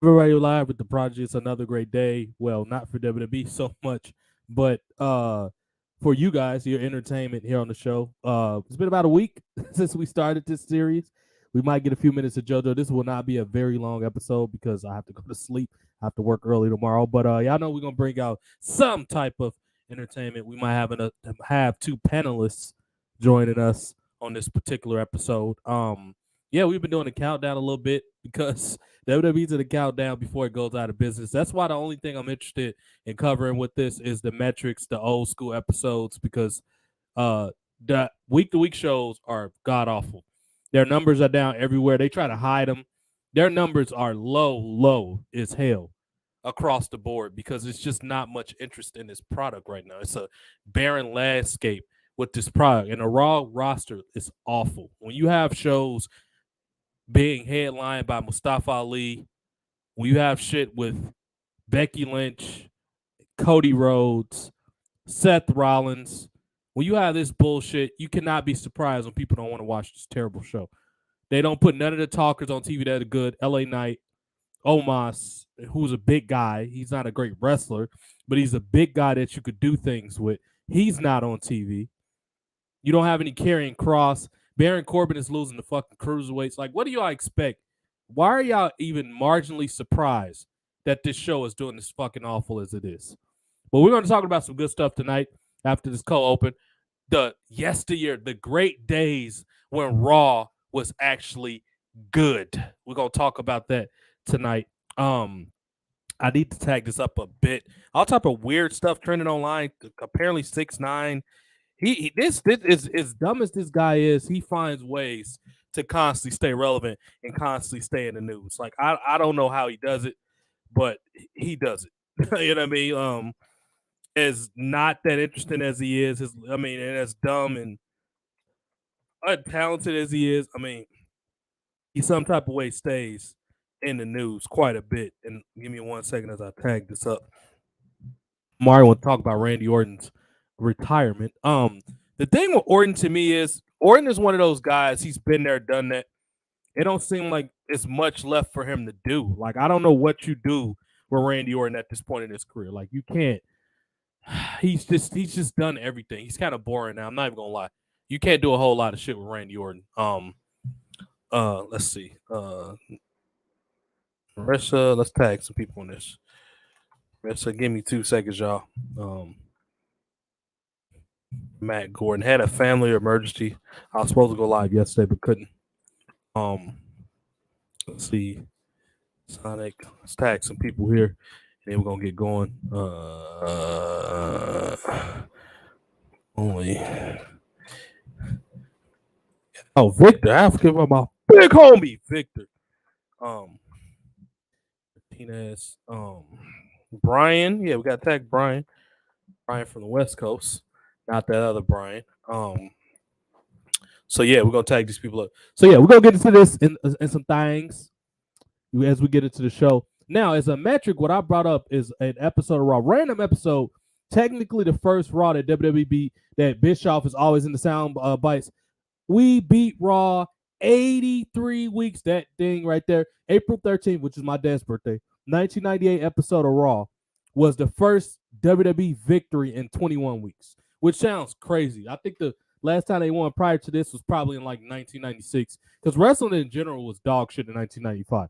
Everybody live with the project. It's another great day. Well, not for WWE so much, but for you guys, your entertainment here on the show. It's been about a week since we started this series. We might get a few minutes of JoJo. This will not be a very long episode because I have to go to sleep. I have to work early tomorrow. But y'all know we're gonna bring out some type of entertainment. We might have two panelists joining us on this particular episode. Yeah, we've been doing a countdown a little bit because WWE to the countdown before it goes out of business. That's why the only thing I'm interested in covering with this is the metrics, the old school episodes, because the week to week shows are god awful. Their numbers are down everywhere. They try to hide them. Their numbers are low as hell across the board because it's just not much interest in this product right now. It's a barren landscape with this product, and the Raw roster is awful. When you have shows being headlined by Mustafa Ali, when you have shit with Becky Lynch, Cody Rhodes, Seth Rollins, when you have this bullshit, you cannot be surprised when people don't want to watch this terrible show. They don't put none of the talkers on TV that are good. LA Knight, Omos, who's a big guy. He's not a great wrestler, but he's a big guy that you could do things with. He's not on TV. You don't have any carrying cross. Baron Corbin is losing the fucking cruiserweights. Like, what do y'all expect? Why are y'all even marginally surprised that this show is doing as fucking awful as it is? But we're going to talk about some good stuff tonight after this co-open. The yesteryear, the great days when Raw was actually good. We're going to talk about that tonight. I need to tag this up a bit. All type of weird stuff trending online. Apparently 6ix9ine. This is as dumb as this guy is. He finds ways to constantly stay relevant and constantly stay in the news. Like I don't know how he does it, but he does it. You know what I mean? As not that interesting as he is, and as dumb and untalented as he is, he some type of way stays in the news quite a bit. And give me 1 second as I tag this up. Mario will talk about Randy Orton's retirement. The thing with Orton to me is Orton is one of those guys. He's been there, done that. It don't seem like it's much left for him to do. Like I don't know what you do with Randy Orton at this point in his career. Like you can't. He's just done everything. He's kind of boring now. I'm not even gonna lie. You can't do a whole lot of shit with Randy Orton. Let's see. Let's tag some people on this. Marissa, give me 2 seconds, y'all. Matt Gordon had a family emergency. I was supposed to go live yesterday, but couldn't. Let's see. Sonic. Let's tag some people here, and then we're gonna get going. Only. Oh, Victor. I forget about my big homie, Victor. Martinez. Brian. Yeah, we got to tag Brian. Brian from the West Coast, not that other Brian. So yeah, we're gonna tag these people up. So yeah, we're gonna get into this in some things as we get into the show. Now, as a metric, what I brought up is an episode of Raw, random episode. Technically, the first Raw that WWE beat, that Bischoff is always in the sound bites. We beat Raw 83 weeks. That thing right there, April 13th, which is my dad's birthday. 1998 episode of Raw was the first WWE victory in 21 weeks, which sounds crazy. I think the last time they won prior to this was probably in like 1996, because wrestling in general was dog shit in 1995.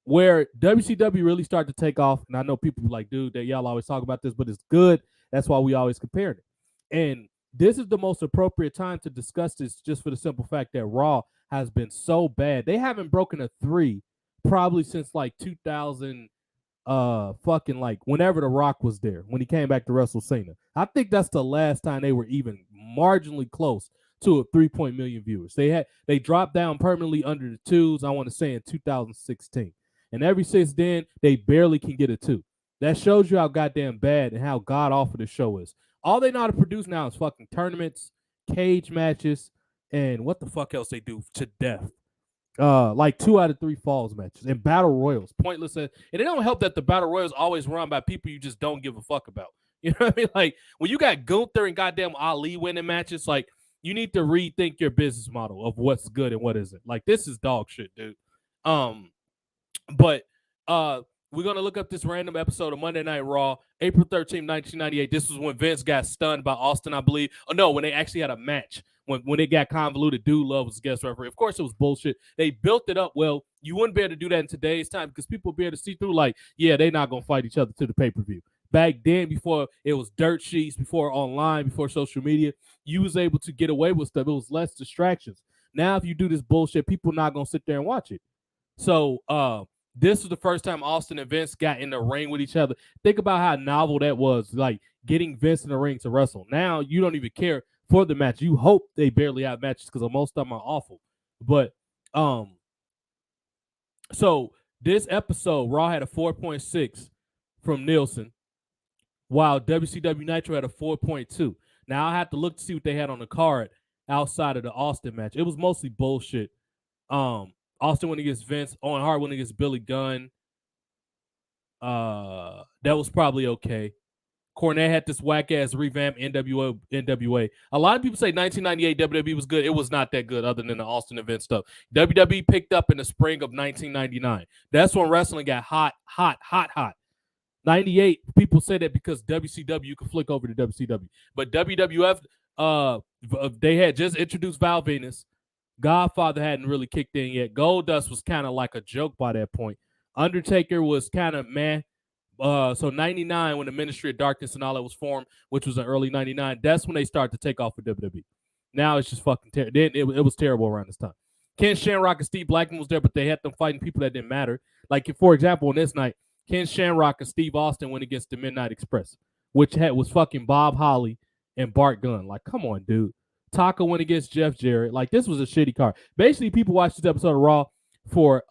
Where WCW really started to take off, and I know people be like, dude, that y'all always talk about this, but it's good. That's why we always compare it. And this is the most appropriate time to discuss this, just for the simple fact that Raw has been so bad. They haven't broken a 3 probably since like 2000, fucking like whenever The Rock was there, when he came back to WrestleMania. I think that's the last time they were even marginally close to a 3 million viewers. They dropped down permanently under the 2s, I want to say in 2016. And ever since then, they barely can get a 2. That shows you how goddamn bad and how god awful the show is. All they know how to produce now is fucking tournaments, cage matches, and what the fuck else they do to death. Like 2 out of 3 falls matches and battle royals, pointless. And it don't help that the battle royals always run by people you just don't give a fuck about. You know what I mean? Like when you got Gunther and goddamn Ali winning matches, like you need to rethink your business model of what's good and what isn't. Like this is dog shit, dude. But we're gonna look up this random episode of Monday Night Raw, April 13th, 1998. This was when Vince got stunned by Austin, I believe. Oh no, when they actually had a match. When it got convoluted, Dude Love was guest referee. Of course, it was bullshit. They built it up well. You wouldn't be able to do that in today's time because people would be able to see through. Like, yeah, they're not gonna fight each other to the pay-per-view. Back then, before it was dirt sheets, before online, before social media, you was able to get away with stuff. It was less distractions. Now, if you do this bullshit, people not gonna sit there and watch it. So, this was the first time Austin and Vince got in the ring with each other. Think about how novel that was, like getting Vince in the ring to wrestle. Now you don't even care for the match. You hope they barely have matches because most of them are awful. But so this episode, Raw had a 4.6 from Nielsen, while WCW Nitro had a 4.2. Now I have to look to see what they had on the card outside of the Austin match. It was mostly bullshit. Austin went against Vince. Owen Hart went against Billy Gunn. That was probably okay. Cornette had this whack-ass revamp NWA. A lot of people say 1998 WWE was good. It was not that good other than the Austin and Vince stuff. WWE picked up in the spring of 1999. That's when wrestling got hot. 98, people say that because WCW could flick over to WCW. But WWF, they had just introduced Val Venis. Godfather hadn't really kicked in yet. Goldust was kind of like a joke by that point. Undertaker was kind of meh. So 99, when the Ministry of Darkness and all that was formed, which was in early 99, that's when they started to take off for WWE. Now it's just fucking terrible. It was terrible around this time. Ken Shamrock and Steve Blackman was there, but they had them fighting people that didn't matter. Like, for example, on this night, Ken Shamrock and Steve Austin went against the Midnight Express, which was fucking Bob Holly and Bart Gunn. Like, come on, dude. Taka went against Jeff Jarrett. Like, this was a shitty card. Basically, people watched this episode of Raw for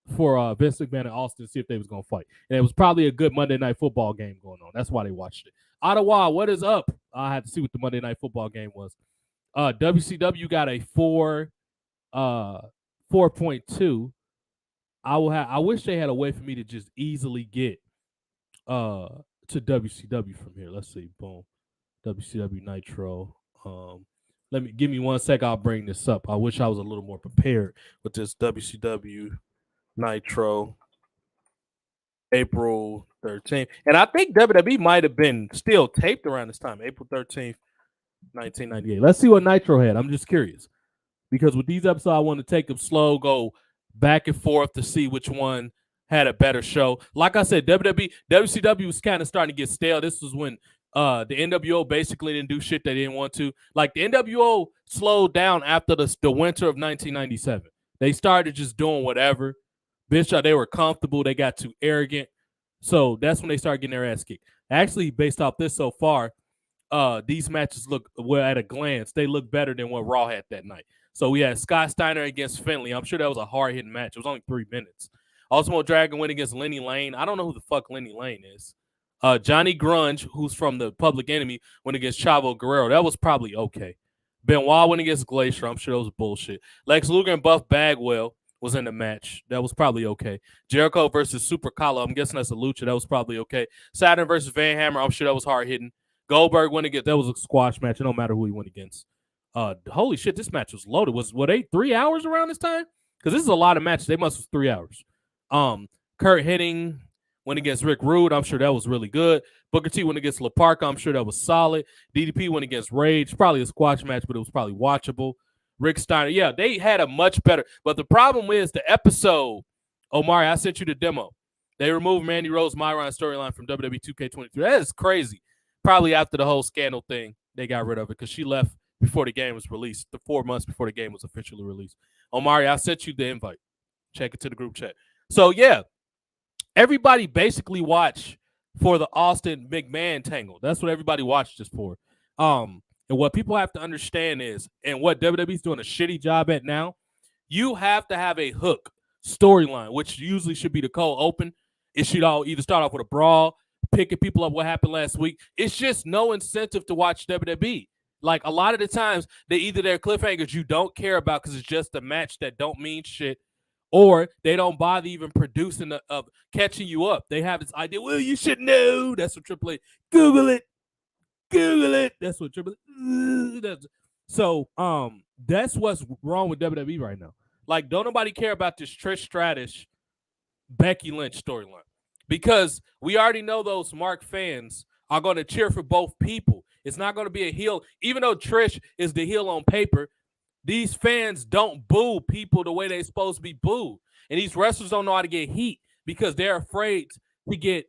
Vince McMahon and Austin to see if they was going to fight. And it was probably a good Monday Night Football game going on. That's why they watched it. Ottawa, what is up? I had to see what the Monday Night Football game was. WCW got a 4.2. I wish they had a way for me to just easily get to WCW from here. Let's see. Boom. WCW Nitro. Give me 1 sec. I'll bring this up. I wish I was a little more prepared with this WCW Nitro, April 13th. And I think WWE might have been still taped around this time, April 13th, 1998. Let's see what Nitro had. I'm just curious. Because with these episodes, I want to take them slow, go back and forth to see which one had a better show. Like I said, WCW was kind of starting to get stale. This was when the NWO basically didn't do shit they didn't want to. Like, the NWO slowed down after the winter of 1997. They started just doing whatever. Bitch, they were comfortable. They got too arrogant. So that's when they started getting their ass kicked. Actually, based off this so far, these matches look, well, at a glance, they look better than what Raw had that night. So we had Scott Steiner against Finley. I'm sure that was a hard-hitting match. It was only 3 minutes. Ultimo Dragon went against Lenny Lane. I don't know who the fuck Lenny Lane is. Johnny Grunge, who's from the Public Enemy, went against Chavo Guerrero. That was probably okay. Benoit went against Glacier. I'm sure that was bullshit. Lex Luger and Buff Bagwell was in the match. That was probably okay. Jericho versus Super Kala. I'm guessing that's a lucha. That was probably okay. Saturn versus Van Hammer. I'm sure that was hard-hitting. Goldberg went against. That was a squash match. It don't matter who he went against. Holy shit, this match was loaded. Were they 3 hours around this time? Because this is a lot of matches. They must have 3 hours. Kurt Hennig went against Rick Rude. I'm sure that was really good. Booker T went against La Parka. I'm sure that was solid. DDP went against Rage. Probably a squash match, but it was probably watchable. Rick Steiner. Yeah, they had a much better. But the problem is the episode, Omari, I sent you the demo. They removed Mandy Rose Myron storyline from WWE 2K23. That is crazy. Probably after the whole scandal thing, they got rid of it because she left before the game was released, the 4 months before the game was officially released. Omari, I sent you the invite. Check it to the group chat. So, yeah, everybody basically watched for the Austin McMahon tangle. That's what everybody watched this for. And what people have to understand is, and what WWE's doing a shitty job at now, you have to have a hook storyline, which usually should be the cold open. It should all either start off with a brawl, picking people up what happened last week. It's just no incentive to watch WWE. Like, a lot of the times, they're cliffhangers you don't care about because it's just a match that don't mean shit, or they don't bother even producing catching you up. They have this idea, well, you should know. That's what Triple H. Google it. That's what Triple H. So, that's what's wrong with WWE right now. Like, don't nobody care about this Trish Stratus Becky Lynch storyline, because we already know those Mark fans are going to cheer for both people. It's not going to be a heel, even though Trish is the heel on paper. These fans don't boo people the way they're supposed to be booed, and these wrestlers don't know how to get heat because they're afraid to get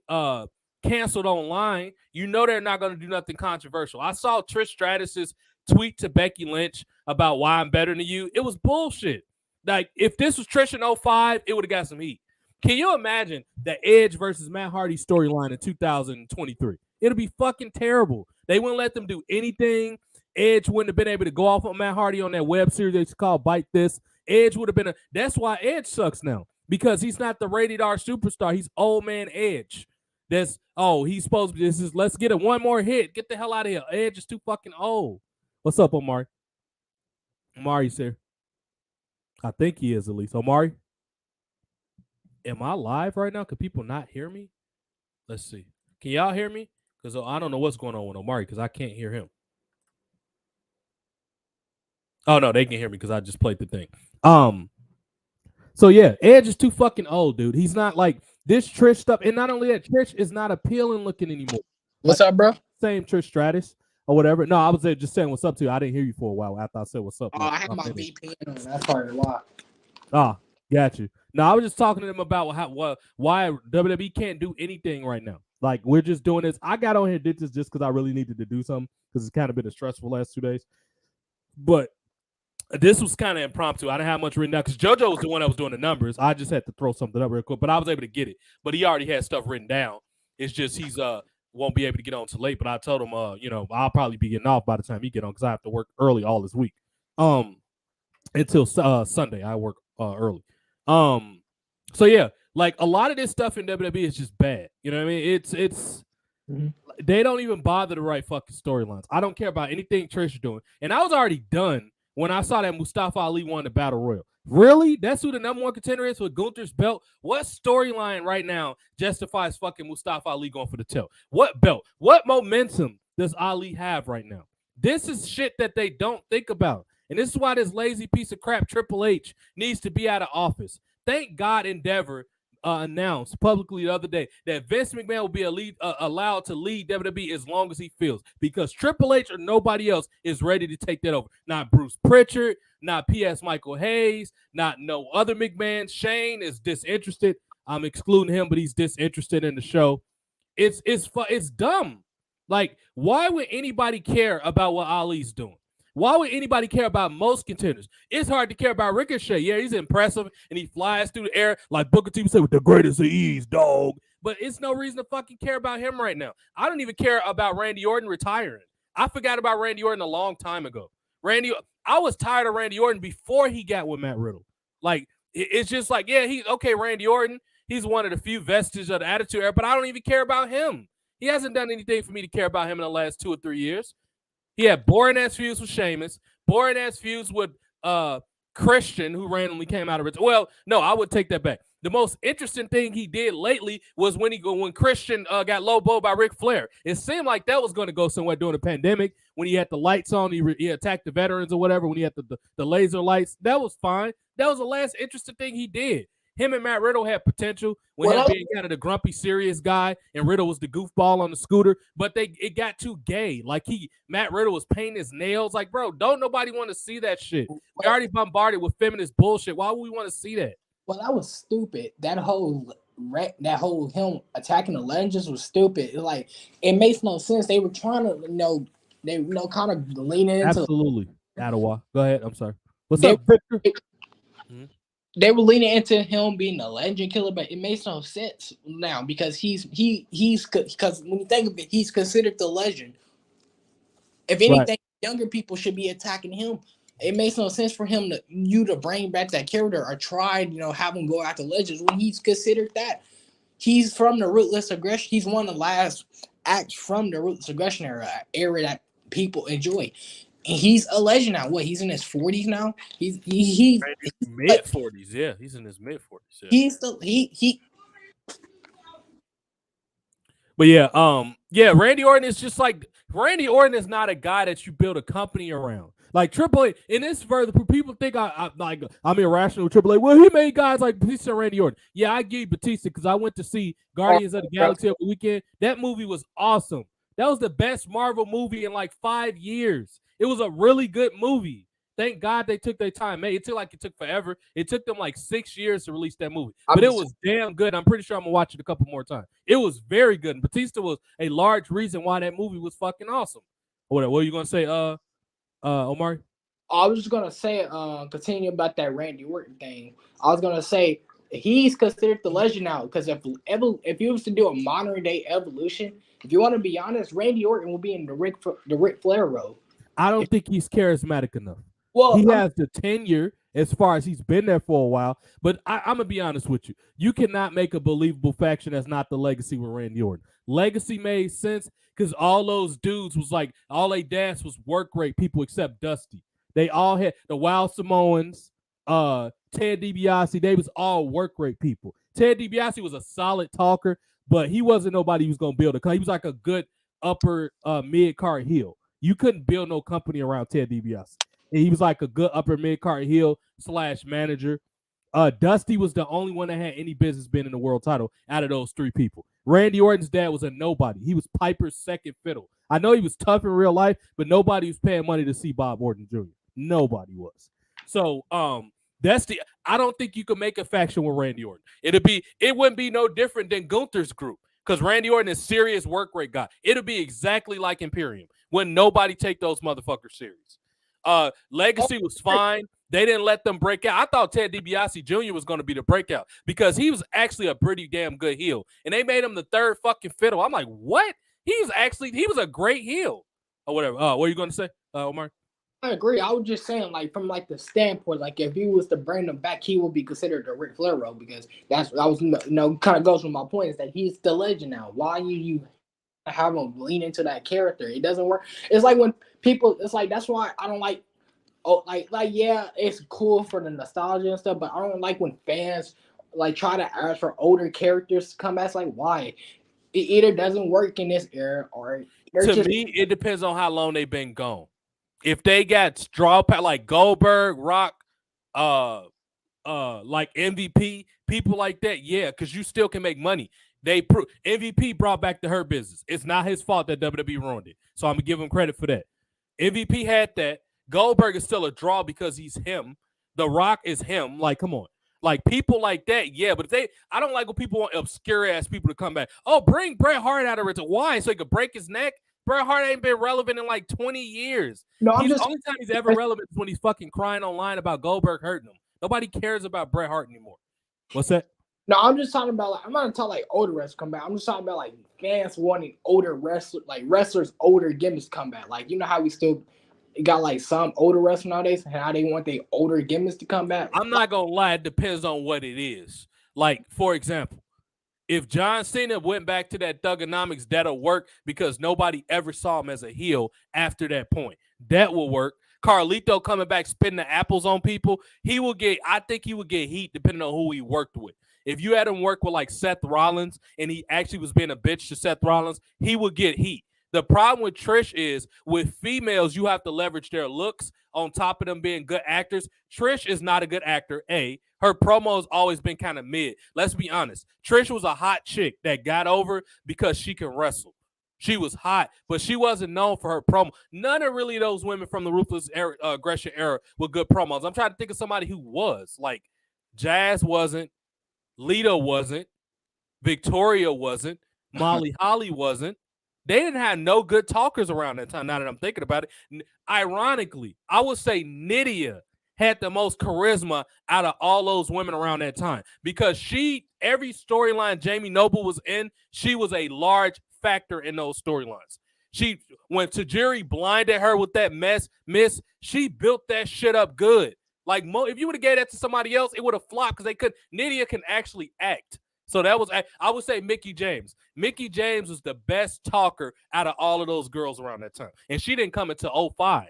canceled online. You know they're not going to do nothing controversial. I saw Trish Stratus's tweet to Becky Lynch about why I'm better than you. It was bullshit. Like, if this was Trish in 05, it would have got some heat. Can you imagine the Edge versus Matt Hardy storyline in 2023? It'll be fucking terrible. They wouldn't let them do anything. Edge wouldn't have been able to go off on Matt Hardy on that web series they called Bite This. Edge would have been that's why Edge sucks now, because he's not the rated R superstar. He's old man Edge. He's supposed to be, let's get it one more hit. Get the hell out of here. Edge is too fucking old. What's up, Omari? Omari's here. I think he is, at least. Omari? Am I live right now? Can people not hear me? Let's see. Can y'all hear me? Because I don't know what's going on with Omari, because I can't hear him. Oh, no, they can hear me because I just played the thing. So, yeah, Edge is too fucking old, dude. He's not like this Trish stuff. And not only that, Trish is not appealing looking anymore. What's up, bro? Same Trish Stratus or whatever. No, I was just saying what's up to you. I didn't hear you for a while after I said what's up. Oh, I had my VPN on. That's probably why. Ah, got you. No, I was just talking to them about why WWE can't do anything right now. Like, we're just doing this. I got on here, did this just because I really needed to do something, because it's kind of been a stressful last 2 days. But this was kind of impromptu. I didn't have much written down because JoJo was the one that was doing the numbers. I just had to throw something up real quick, but I was able to get it. But he already had stuff written down. It's just he's won't be able to get on till late. But I told him, I'll probably be getting off by the time he get on, because I have to work early all this week. Until Sunday, I work early. So yeah, like a lot of this stuff in WWE is just bad. You know what I mean? It's they don't even bother to write fucking storylines. I don't care about anything Trish is doing, and I was already done when I saw that Mustafa Ali won the Battle Royal. Really? That's who the number one contender is for Gunther's belt? What storyline right now justifies fucking Mustafa Ali going for the title? What belt? What momentum does Ali have right now? This is shit that they don't think about. And this is why this lazy piece of crap Triple H needs to be out of office. Thank God Endeavor announced publicly the other day that Vince McMahon will be allowed to lead WWE as long as he feels, because Triple H or nobody else is ready to take that over. Not Bruce Pritchard, not P.S. Michael Hayes, not no other McMahon. Shane is disinterested. I'm excluding him, but he's disinterested in the show. It's dumb. Like, why would anybody care about what Ali's doing? Why would anybody care about most contenders? It's hard to care about Ricochet. Yeah, he's impressive, and he flies through the air like Booker T would say, with the greatest of ease, dog. But it's no reason to fucking care about him right now. I don't even care about Randy Orton retiring. I forgot about Randy Orton a long time ago. I was tired of Randy Orton before he got with Matt Riddle. Like, it's just like, yeah, he's okay, Randy Orton. He's one of the few vestiges of the Attitude Era, but I don't even care about him. He hasn't done anything for me to care about him in the last 2 or 3 years. He had boring-ass feuds with Sheamus, boring-ass feuds with Christian, who randomly came out of it. Well, no, I would take that back. The most interesting thing he did lately was when Christian got low-bowed by Ric Flair. It seemed like that was going to go somewhere during the pandemic. When he had the lights on, he attacked the veterans or whatever. When he had the laser lights, that was fine. That was the last interesting thing he did. Him and Matt Riddle had potential with him being kind of the grumpy, serious guy, and Riddle was the goofball on the scooter. But it got too gay. Like Matt Riddle was painting his nails. Like, bro, don't nobody want to see that shit. We already bombarded with feminist bullshit. Why would we want to see that? Well, that was stupid. That whole him attacking the legends was stupid. Like, it makes no sense. They were trying to, kind of lean into. Absolutely. Ottawa. Go ahead. I'm sorry. What's up, Victor? They were leaning into him being a legend killer, but it makes no sense now because because when you think of it, he's considered the legend. If anything, right, younger people should be attacking him. It makes no sense for him to bring back that character or try, have him go after legends when he's considered that. He's from the Ruthless Aggression. He's one of the last acts from the Ruthless Aggression era that people enjoy. And he's a legend now. What? He's in his 40s now. He's mid 40s. Yeah, he's in his mid 40s. Yeah. But yeah, Randy Orton is just like Randy Orton is not a guy that you build a company around. Like Triple H, and this further people think I'm irrational with Triple H. Well, he made guys like Batista and Randy Orton. Yeah, I give you Batista because I went to see Guardians of the Galaxy over the weekend. That movie was awesome. That was the best Marvel movie in like 5 years. It was a really good movie. Thank God they took their time. Man, it took forever. It took them like 6 years to release that movie. But it was damn good. I'm pretty sure I'm going to watch it a couple more times. It was very good. And Batista was a large reason why that movie was fucking awesome. What are you going to say, Omari? I was just gonna say, continue about that Randy Orton thing. I was gonna say he's considered the legend now because if he was to do a modern day evolution, if you want to be honest, Randy Orton will be in the Ric Flair role. I don't think he's charismatic enough. Well, he has the tenure as far as he's been there for a while. But I'm gonna be honest with you. You cannot make a believable faction that's not the Legacy with Randy Orton. Legacy made sense because all those dudes was like all they danced was work rate people except Dusty. They all had the Wild Samoans, Ted DiBiase. They was all work rate people. Ted DiBiase was a solid talker, but he wasn't nobody who was gonna build a. He was like a good upper mid card heel. You couldn't build no company around Ted DiBiase. And he was like a good upper mid card heel / manager. Dusty was the only one that had any business being in the world title out of those three people. Randy Orton's dad was a nobody. He was Piper's second fiddle. I know he was tough in real life, but nobody was paying money to see Bob Orton Jr. Nobody was. So I don't think you could make a faction with Randy Orton. It wouldn't be no different than Gunther's group because Randy Orton is serious work rate guy. It'll be exactly like Imperium when nobody take those motherfuckers serious. Legacy was fine. They didn't let them break out. I thought Ted DiBiase Jr. was going to be the breakout because he was actually a pretty damn good heel. And they made him the third fucking fiddle. I'm like, what? He was a great heel or whatever. What are you going to say, Omar? I agree. I was just saying, like, from like the standpoint, like if he was to bring them back, he would be considered the Ric Flair role because kind of goes with my point is that he's the legend now. Why you have him lean into that character? It doesn't work. It's like when people, it's like that's why I don't like. Oh, yeah, it's cool for the nostalgia and stuff, but I don't like when fans like try to ask for older characters to come back. It's like why? It either doesn't work in this era or to me, it depends on how long they've been gone. If they got straw pat like Goldberg, Rock, like MVP, people like that, yeah, because you still can make money. MVP brought back the Hurt Business. It's not his fault that WWE ruined it. So I'm gonna give him credit for that. MVP had that. Goldberg is still a draw because he's him. The Rock is him. Like, come on. Like, people like that, yeah. But I don't like when people want obscure-ass people to come back. Oh, bring Bret Hart out of it. Why? So he could break his neck? Bret Hart ain't been relevant in like 20 years. The only time he's ever relevant is when he's fucking crying online about Goldberg hurting him. Nobody cares about Bret Hart anymore. What's that? No, I'm just talking about, like, I'm not talking like older wrestlers come back. I'm just talking about, like, fans wanting older wrestlers, like, wrestlers' older gimmicks come back. Like, you know how we still got like some older wrestlers nowadays and how they want their older gimmicks to come back. I'm not gonna lie, it depends on what it is. Like, for example, if John Cena went back to that Thugonomics, that'll work because nobody ever saw him as a heel after that point. That will work. Carlito coming back spitting the apples on people, I think he would get heat depending on who he worked with. If you had him work with like Seth Rollins and he actually was being a bitch to Seth Rollins, he would get heat. The problem with Trish is with females, you have to leverage their looks on top of them being good actors. Trish is not a good actor, A. Her promo has always been kind of mid. Let's be honest. Trish was a hot chick that got over because she can wrestle. She was hot, but she wasn't known for her promo. None of really those women from the Ruthless Aggression era were good promos. I'm trying to think of somebody who was. Like, Jazz wasn't. Lita wasn't. Victoria wasn't. Molly Holly wasn't. They didn't have no good talkers around that time, now that I'm thinking about it. Ironically, I would say Nydia had the most charisma out of all those women around that time because every storyline Jamie Noble was in, she was a large factor in those storylines. When Tajiri blinded her with that miss, she built that shit up good. Like, if you would have gave that to somebody else, it would have flopped because Nydia can actually act. So I would say Mickie James. Mickie James was the best talker out of all of those girls around that time. And she didn't come until 05.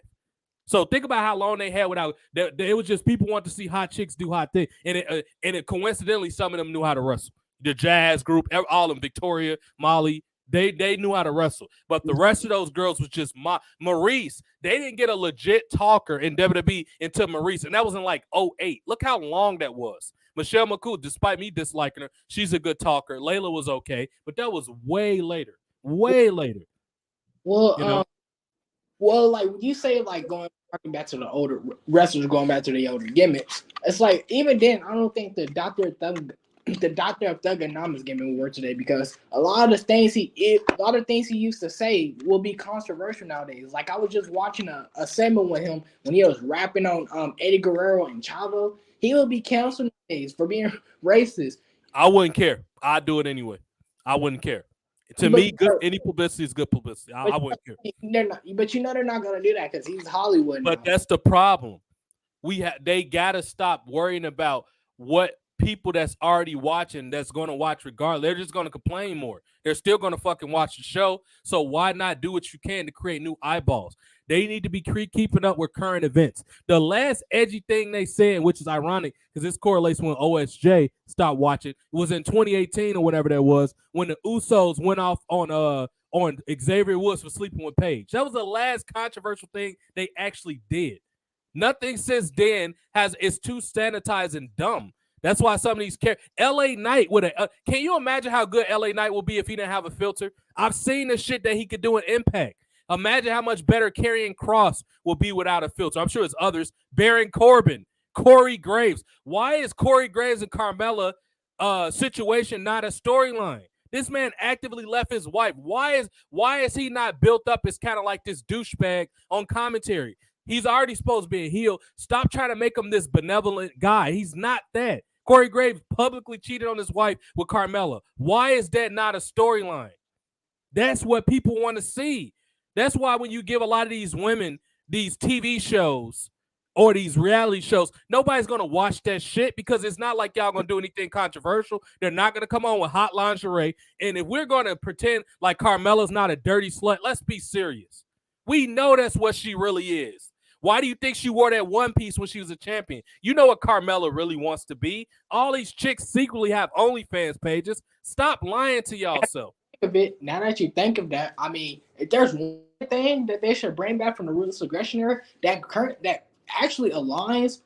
So think about how long they had without, it was just people want to see hot chicks do hot things. And it coincidentally, some of them knew how to wrestle. The Jazz group, all of them, Victoria, Molly, They knew how to wrestle. But the rest of those girls was just Maurice. They didn't get a legit talker in WWE until Maurice. And that was in like 2008. Look how long that was. Michelle McCool, despite me disliking her, she's a good talker. Layla was okay. But that was way later. Way later. Well, you know? Well, like when you say like going back to the older wrestlers, going back to the older gimmicks, it's like even then I don't think the Doctor of Thugonomics gimmick will work today because a lot of things he used to say will be controversial nowadays. Like I was just watching a segment with him when he was rapping on Eddie Guerrero and Chavo. He will be canceled nowadays for being racist. I wouldn't care. I'd do it anyway. I wouldn't care. To me, any publicity is good publicity. I wouldn't care. But they're not gonna do that because he's Hollywood. But that's the problem. They gotta stop worrying about what people that's already watching that's gonna watch regardless. They're just gonna complain more. They're still gonna fucking watch the show. So why not do what you can to create new eyeballs? They need to be keeping up with current events. The last edgy thing they said, which is ironic because this correlates when OSJ stopped watching, was in 2018 or whatever that was when the Usos went off on Xavier Woods for sleeping with Paige. That was the last controversial thing they actually did. Nothing since then is too sanitized and dumb. That's why some of these LA Knight would have. Can you imagine how good LA Knight will be if he didn't have a filter? I've seen the shit that he could do in Impact. Imagine how much better Karrion Kross will be without a filter. I'm sure it's others. Baron Corbin, Corey Graves. Why is Corey Graves and Carmella situation not a storyline? This man actively left his wife. Why is he not built up as kind of like this douchebag on commentary? He's already supposed to be a heel. Stop trying to make him this benevolent guy. He's not that. Corey Graves publicly cheated on his wife with Carmella. Why is that not a storyline? That's what people want to see. That's why when you give a lot of these women these TV shows or these reality shows, nobody's going to watch that shit because it's not like y'all going to do anything controversial. They're not going to come on with hot lingerie. And if we're going to pretend like Carmella's not a dirty slut, let's be serious. We know that's what she really is. Why do you think she wore that one piece when she was a champion? You know what Carmella really wants to be. All these chicks secretly have OnlyFans pages. Stop lying to y'all self. Of it, now that you think of that, I mean, if there's one thing that they should bring back from the Ruthless Aggression era that actually aligns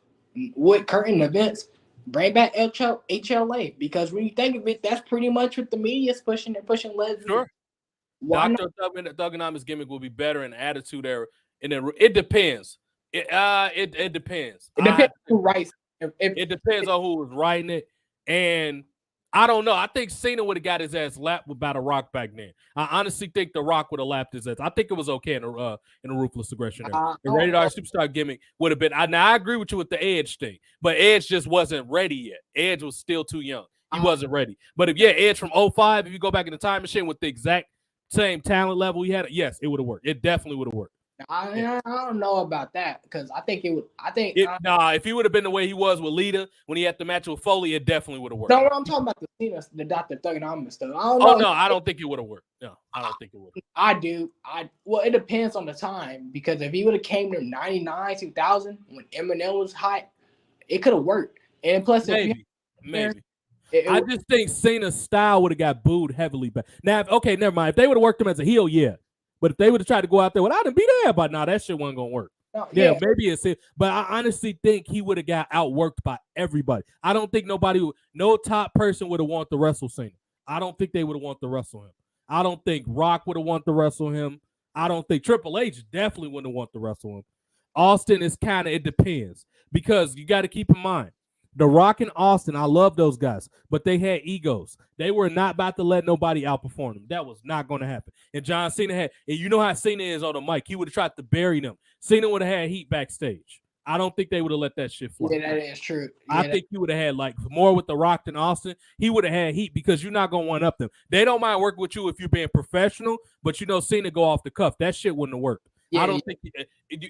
with current events, bring back HLA, because when you think of it, that's pretty much what the media is pushing. They're pushing lesbians. Sure. Dr. Thugonomics gimmick will be better in Attitude Era, and then it depends. It depends. It depends who writes. It depends on who was writing it, and I don't know. I think Cena would have got his ass lapped with Battle Rock back then. I honestly think The Rock would have lapped his ass. I think it was okay in the Ruthless Aggression era. The Rated R Superstar gimmick would have been. Now I agree with you with the Edge thing, but Edge just wasn't ready yet. Edge was still too young. He wasn't ready. But if Edge from 2005, if you go back in the time machine with the exact same talent level he had, yes, it would have worked. It definitely would have worked. I don't know about that because I think it would. If he would have been the way he was with Lita when he had the match with Foley, it definitely would have worked. No, I'm talking about the Dr. Thugonomics stuff. I don't think it would have worked. No, I don't think it would. I do. Well, it depends on the time because if he would have came to 99, 2000 when Eminem was hot, it could have worked. And plus, maybe. I just think Cena's style would have got booed heavily back. Now, okay, never mind. If they would have worked him as a heel, yeah. But if they would have tried to go out there without him, be there. But no, that shit wasn't gonna work. Yeah, maybe it's it. But I honestly think he would have got outworked by everybody. I don't think no top person would have wanted to wrestle Cena. I don't think they would have wanted to wrestle him. I don't think Rock would have wanted to wrestle him. I don't think Triple H definitely wouldn't have wanted to wrestle him. Austin is it depends because you got to keep in mind. The Rock and Austin, I love those guys, but they had egos. They were not about to let nobody outperform them. That was not going to happen. And John Cena and you know how Cena is on the mic. He would have tried to bury them. Cena would have had heat backstage. I don't think they would have let that shit fly. Yeah, that is true. I think he would have had like more with The Rock than Austin. He would have had heat because you're not going to one up them. They don't mind working with you if you're being professional, but Cena go off the cuff. That shit wouldn't have worked. Yeah, I don't think.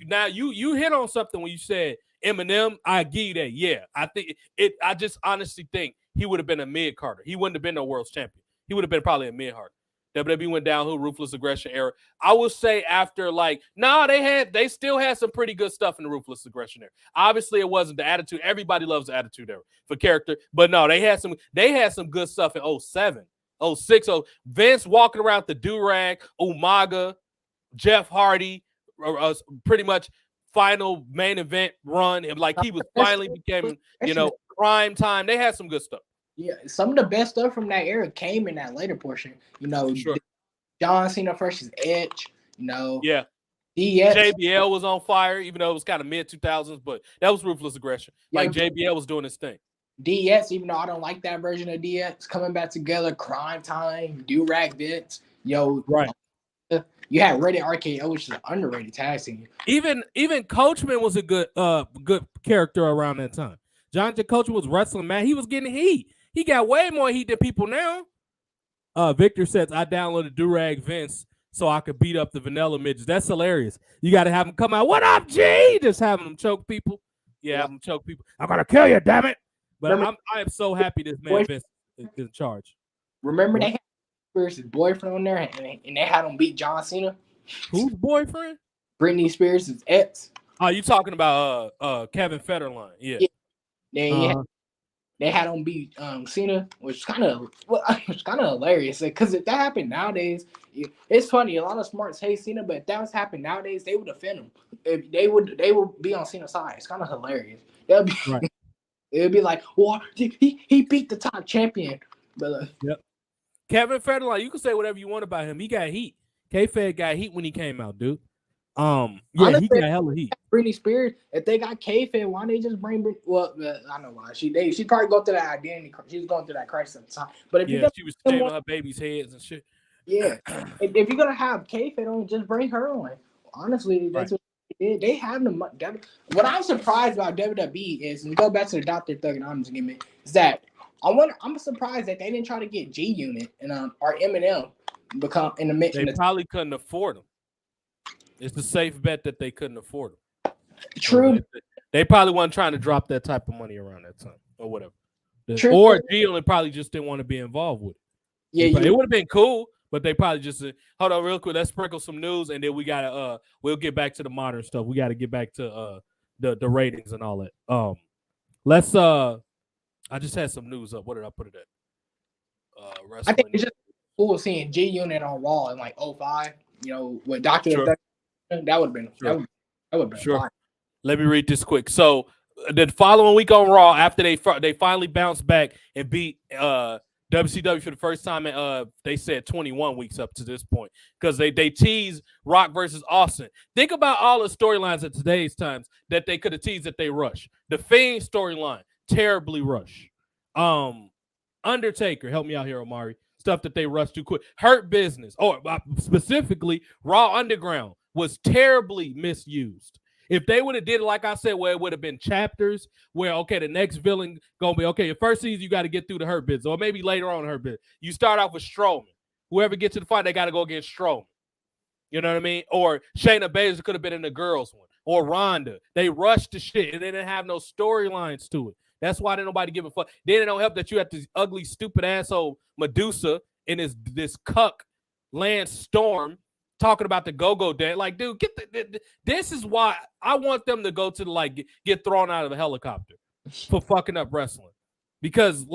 Now you hit on something when you said Eminem. I give you that. Yeah, I think it. I just honestly think he would have been a mid Carter. He wouldn't have been no world's champion. He would have been probably a mid Carter. WWE went downhill, Ruthless Aggression era. I would say after they still had some pretty good stuff in the Ruthless Aggression era. Obviously, it wasn't the Attitude. Everybody loves the Attitude era for character, but no, they had some good stuff in 07. 06. So Vince walking around the do-rag, Umaga, Jeff Hardy, pretty much final main event run. And like he was finally became, prime time. They had some good stuff. Yeah, some of the best stuff from that era came in that later portion. Sure. John Cena versus Edge, Yeah. DX. JBL was on fire, even though it was kind of mid-2000s, but that was Ruthless Aggression. Like JBL was doing his thing. DX, even though I don't like that version of DX, coming back together, Crime Time, Do-Rag Vince. Right. You had Rated RKO, which is an underrated tag team. Even Coachman was a good character around that time. Jonathan Coachman was wrestling, man. He was getting heat. He got way more heat than people now. Victor says, I downloaded Do-Rag Vince so I could beat up the vanilla midgets. That's hilarious. You got to have him come out. What up, G? Just having them choke people. Yeah, have them choke people. I'm going to kill you, damn it. But I am so happy this man Vince is in charge. Remember they had Spears' boyfriend on there and they had him beat John Cena? Whose boyfriend? Britney Spears' ex. Oh, you talking about Kevin Federline? Yeah. They had him beat Cena, which is kind of hilarious. Because if that happened nowadays, it's funny. A lot of smarts hate Cena, but if that was happening nowadays, they would defend him. If they would be on Cena's side. It's kind of hilarious. Right. It would be like, well, he beat the top champion. But yep. Kevin Federline, you can say whatever you want about him. He got heat. K-Fed got heat when he came out, dude. Honestly, he got hella heat. Britney Spears, if they got K-Fed, why they just bring Britney? Well, I know why. She probably go through that identity. She was going through that crisis at the time. But if she was shaving her baby's heads and shit. Yeah, if you're gonna have K-Fed on, just bring her on. Honestly, that's what they did. They have them. What I'm surprised about WWE is, and go back to the Dr. Thugonomics gimmick, is that I'm surprised that they didn't try to get G Unit and or Eminem become in the mix. They probably couldn't afford them. It's a safe bet that they couldn't afford them. True. They probably weren't trying to drop that type of money around that time or whatever. True. Or G Unit probably just didn't want to be involved with it. Yeah, it would have been cool, but they probably just said, hold on real quick. Let's sprinkle some news, and then we gotta we'll get back to the modern stuff. We got to get back to the ratings and all that. Let's I just had some news up. What did I put it at? I think it's just cool seeing G Unit on Raw in like 05. With Dr. Sure. That would have been that would have been sure. fine. Let me read this quick. So the following week on Raw, after they finally bounced back and beat WCW for the first time in they said 21 weeks up to this point, because they teased Rock versus Austin. Think about all the storylines at today's times that they could have teased that they rushed. The Fiend storyline, terribly rushed. Undertaker, help me out here, Omari. Stuff that they rushed too quick. Hurt Business, or specifically Raw Underground, was terribly misused. If they would have did it, like I said, where it would have been chapters where, okay, the next villain going to be, okay, the first season you got to get through the Hurt Business, or maybe later on Hurt Business. You start off with Strowman. Whoever gets to the fight, they got to go against Strowman. You know what I mean? Or Shayna Baszler could have been in the girls one. Or Ronda. They rushed the shit, and they didn't have no storylines to it. That's why didn't nobody give a fuck. Then it don't help that you have this ugly, stupid asshole Medusa and this cuck Lance Storm talking about the go-go dance. Like, dude, this is why I want them to go to get thrown out of a helicopter for fucking up wrestling. Because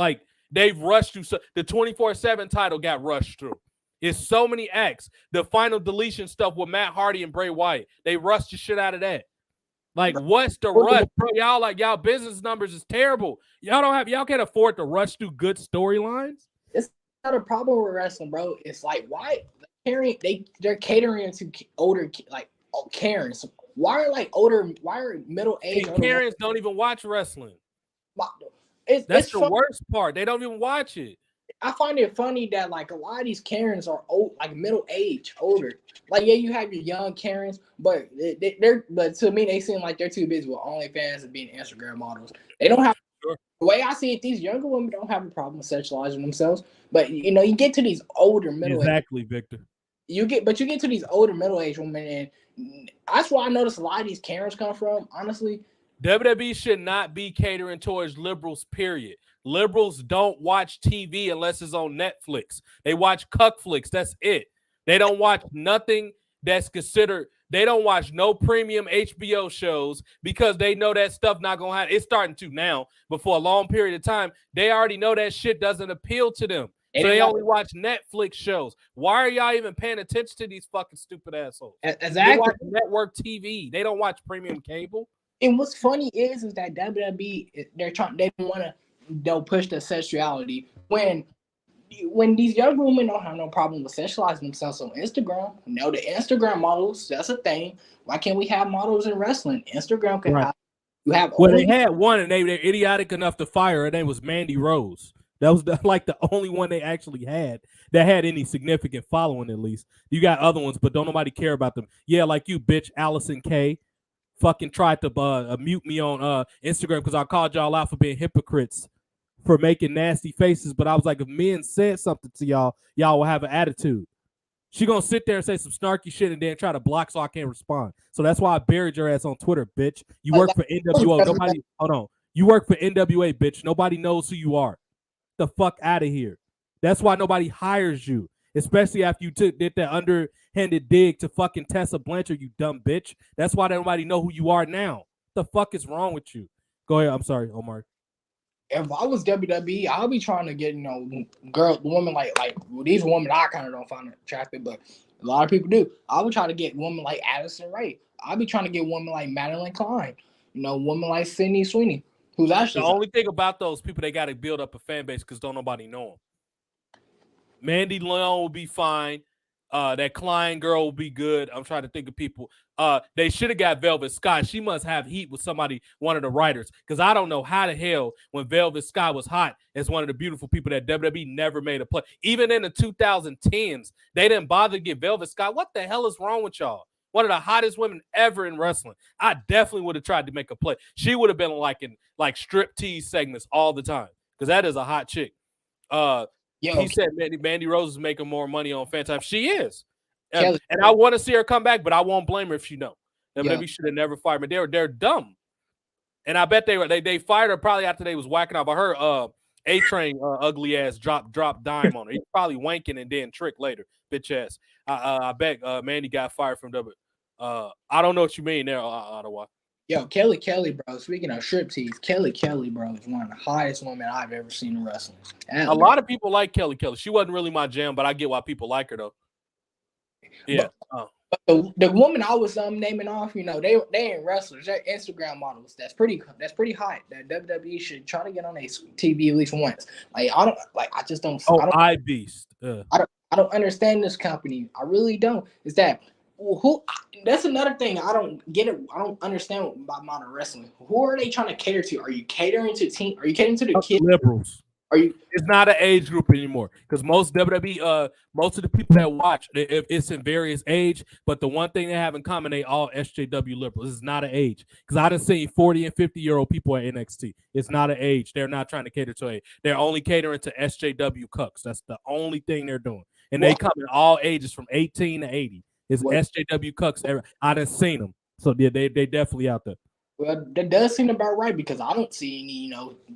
they've rushed through the 24/7 title got rushed through. It's so many acts. The final deletion stuff with Matt Hardy and Bray Wyatt. They rushed the shit out of that. What's the rush, bro? Y'all business numbers is terrible. Y'all can't afford to rush through good storylines. It's not a problem with wrestling, bro. It's like, why they're catering to older Karens. Why are middle-aged Karens don't even watch wrestling? That's the worst part. They don't even watch it. I find it funny that a lot of these Karens are old, middle age, older. You have your young Karens, but but to me they seem like they're too busy with OnlyFans and being Instagram models. They don't have the way I see it. These younger women don't have a problem with sexualizing themselves, but you get to these older middle exactly, Victor. You get to these older middle aged women, and that's where I notice a lot of these Karens come from. Honestly, WWE should not be catering towards liberals. Period. Liberals don't watch TV unless it's on Netflix. They watch cuck flicks. That's it. They don't watch nothing that's considered. They don't watch no premium HBO shows because they know that stuff not going to happen. It's starting to now, but for a long period of time, they already know that shit doesn't appeal to them. So they only watch Netflix shows. Why are y'all even paying attention to these fucking stupid assholes? Exactly. They watch network TV. They don't watch premium cable. And what's funny is that WWE they'll push the sexuality when these young women don't have no problem with sexualizing themselves on Instagram. No, the Instagram models, that's a thing. Why can't we have models in wrestling? Instagram can have. You have. Well, they had one, and they're idiotic enough to fire. Her name was Mandy Rose. That was the only one they actually had that had any significant following, at least. You got other ones, but don't nobody care about them. Yeah, like you, bitch, Allison K. Fucking tried to mute me on Instagram because I called y'all out for being hypocrites for making nasty faces. But I was like, if men said something to y'all, y'all will have an attitude. She gonna sit there and say some snarky shit and then try to block so I can't respond. So that's why I buried your ass on Twitter, bitch. You work for NWO. Nobody, hold on. You work for NWA, bitch. Nobody knows who you are. The fuck out of here. That's why nobody hires you, especially after you did that underhanded dig to fucking Tessa Blanchard, you dumb bitch. That's why nobody know who you are now. What the fuck is wrong with you? Go ahead. I'm sorry, Omar. If I was WWE, I'll be trying to get, women like these women I kind of don't find attractive, but a lot of people do. I would try to get women like Addison Rae. I'll be trying to get women like Madeline Klein. Women like Sydney Sweeney. Who's actually the only thing about those people, they got to build up a fan base because don't nobody know them. Mandy Leon will be fine. That Klein girl will be good. I'm trying to think of people. They should have got Velvet Sky. She must have heat with one of the writers, because I don't know how the hell when Velvet Sky was hot as one of the beautiful people that WWE never made a play. Even in the 2010s, they didn't bother to get Velvet Sky. What the hell is wrong with y'all? One of the hottest women ever in wrestling. I definitely would have tried to make a play. She would have been in strip tease segments all the time, because that is a hot chick. He said Mandy Rose is making more money on fan time. She is. And I want to see her come back, but I won't blame her if she don't. WWE should have never fired her. They're dumb. And I bet they fired her probably after they was whacking off. I heard A-Train ugly ass drop dime on her. He's probably wanking and then trick later. Bitch ass. I bet Mandy got fired from WWE. I don't know what you mean there, Ottawa. Yo, Kelly Kelly, bro. Speaking of striptease, Kelly Kelly, bro, is one of the hottest women I've ever seen in wrestling. A lot of people like Kelly Kelly. She wasn't really my jam, but I get why people like her though. Yeah. But the woman I was naming off, they ain't wrestlers. They're Instagram models. That's pretty hot. That WWE should try to get on a TV at least once. I just don't. iBeast. I don't understand this company. I really don't. Is that who? That's another thing. I don't get it. I don't understand about modern wrestling. Who are they trying to cater to? Are you catering to Are you catering to the kids? Liberals. It's not an age group anymore, because most WWE, most of the people that watch, if it's in various age, but the one thing they have in common, they all SJW liberals. It's not an age, because I done seen 40 and 50-year-old people at NXT. It's not an age. They're not trying to cater to age. They're only catering to SJW cucks. That's the only thing they're doing, and they come in all ages from 18 to 80. It's SJW cucks. I done seen them, so they definitely out there. Well, that does seem about right, because I don't see any,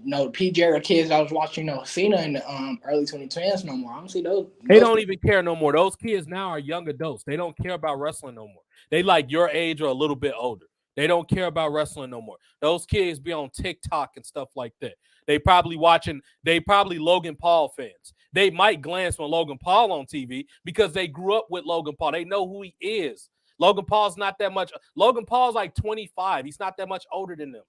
PJ or kids I was watching, Cena in the early 2010s no more. I don't see those. They don't even care no more. Those kids now are young adults. They don't care about wrestling no more. They like your age or a little bit older. They don't care about wrestling no more. Those kids be on TikTok and stuff like that. They probably Logan Paul fans. They might glance when Logan Paul on TV because they grew up with Logan Paul. They know who he is. Logan Paul's not that much. Logan Paul's like 25. He's not that much older than them.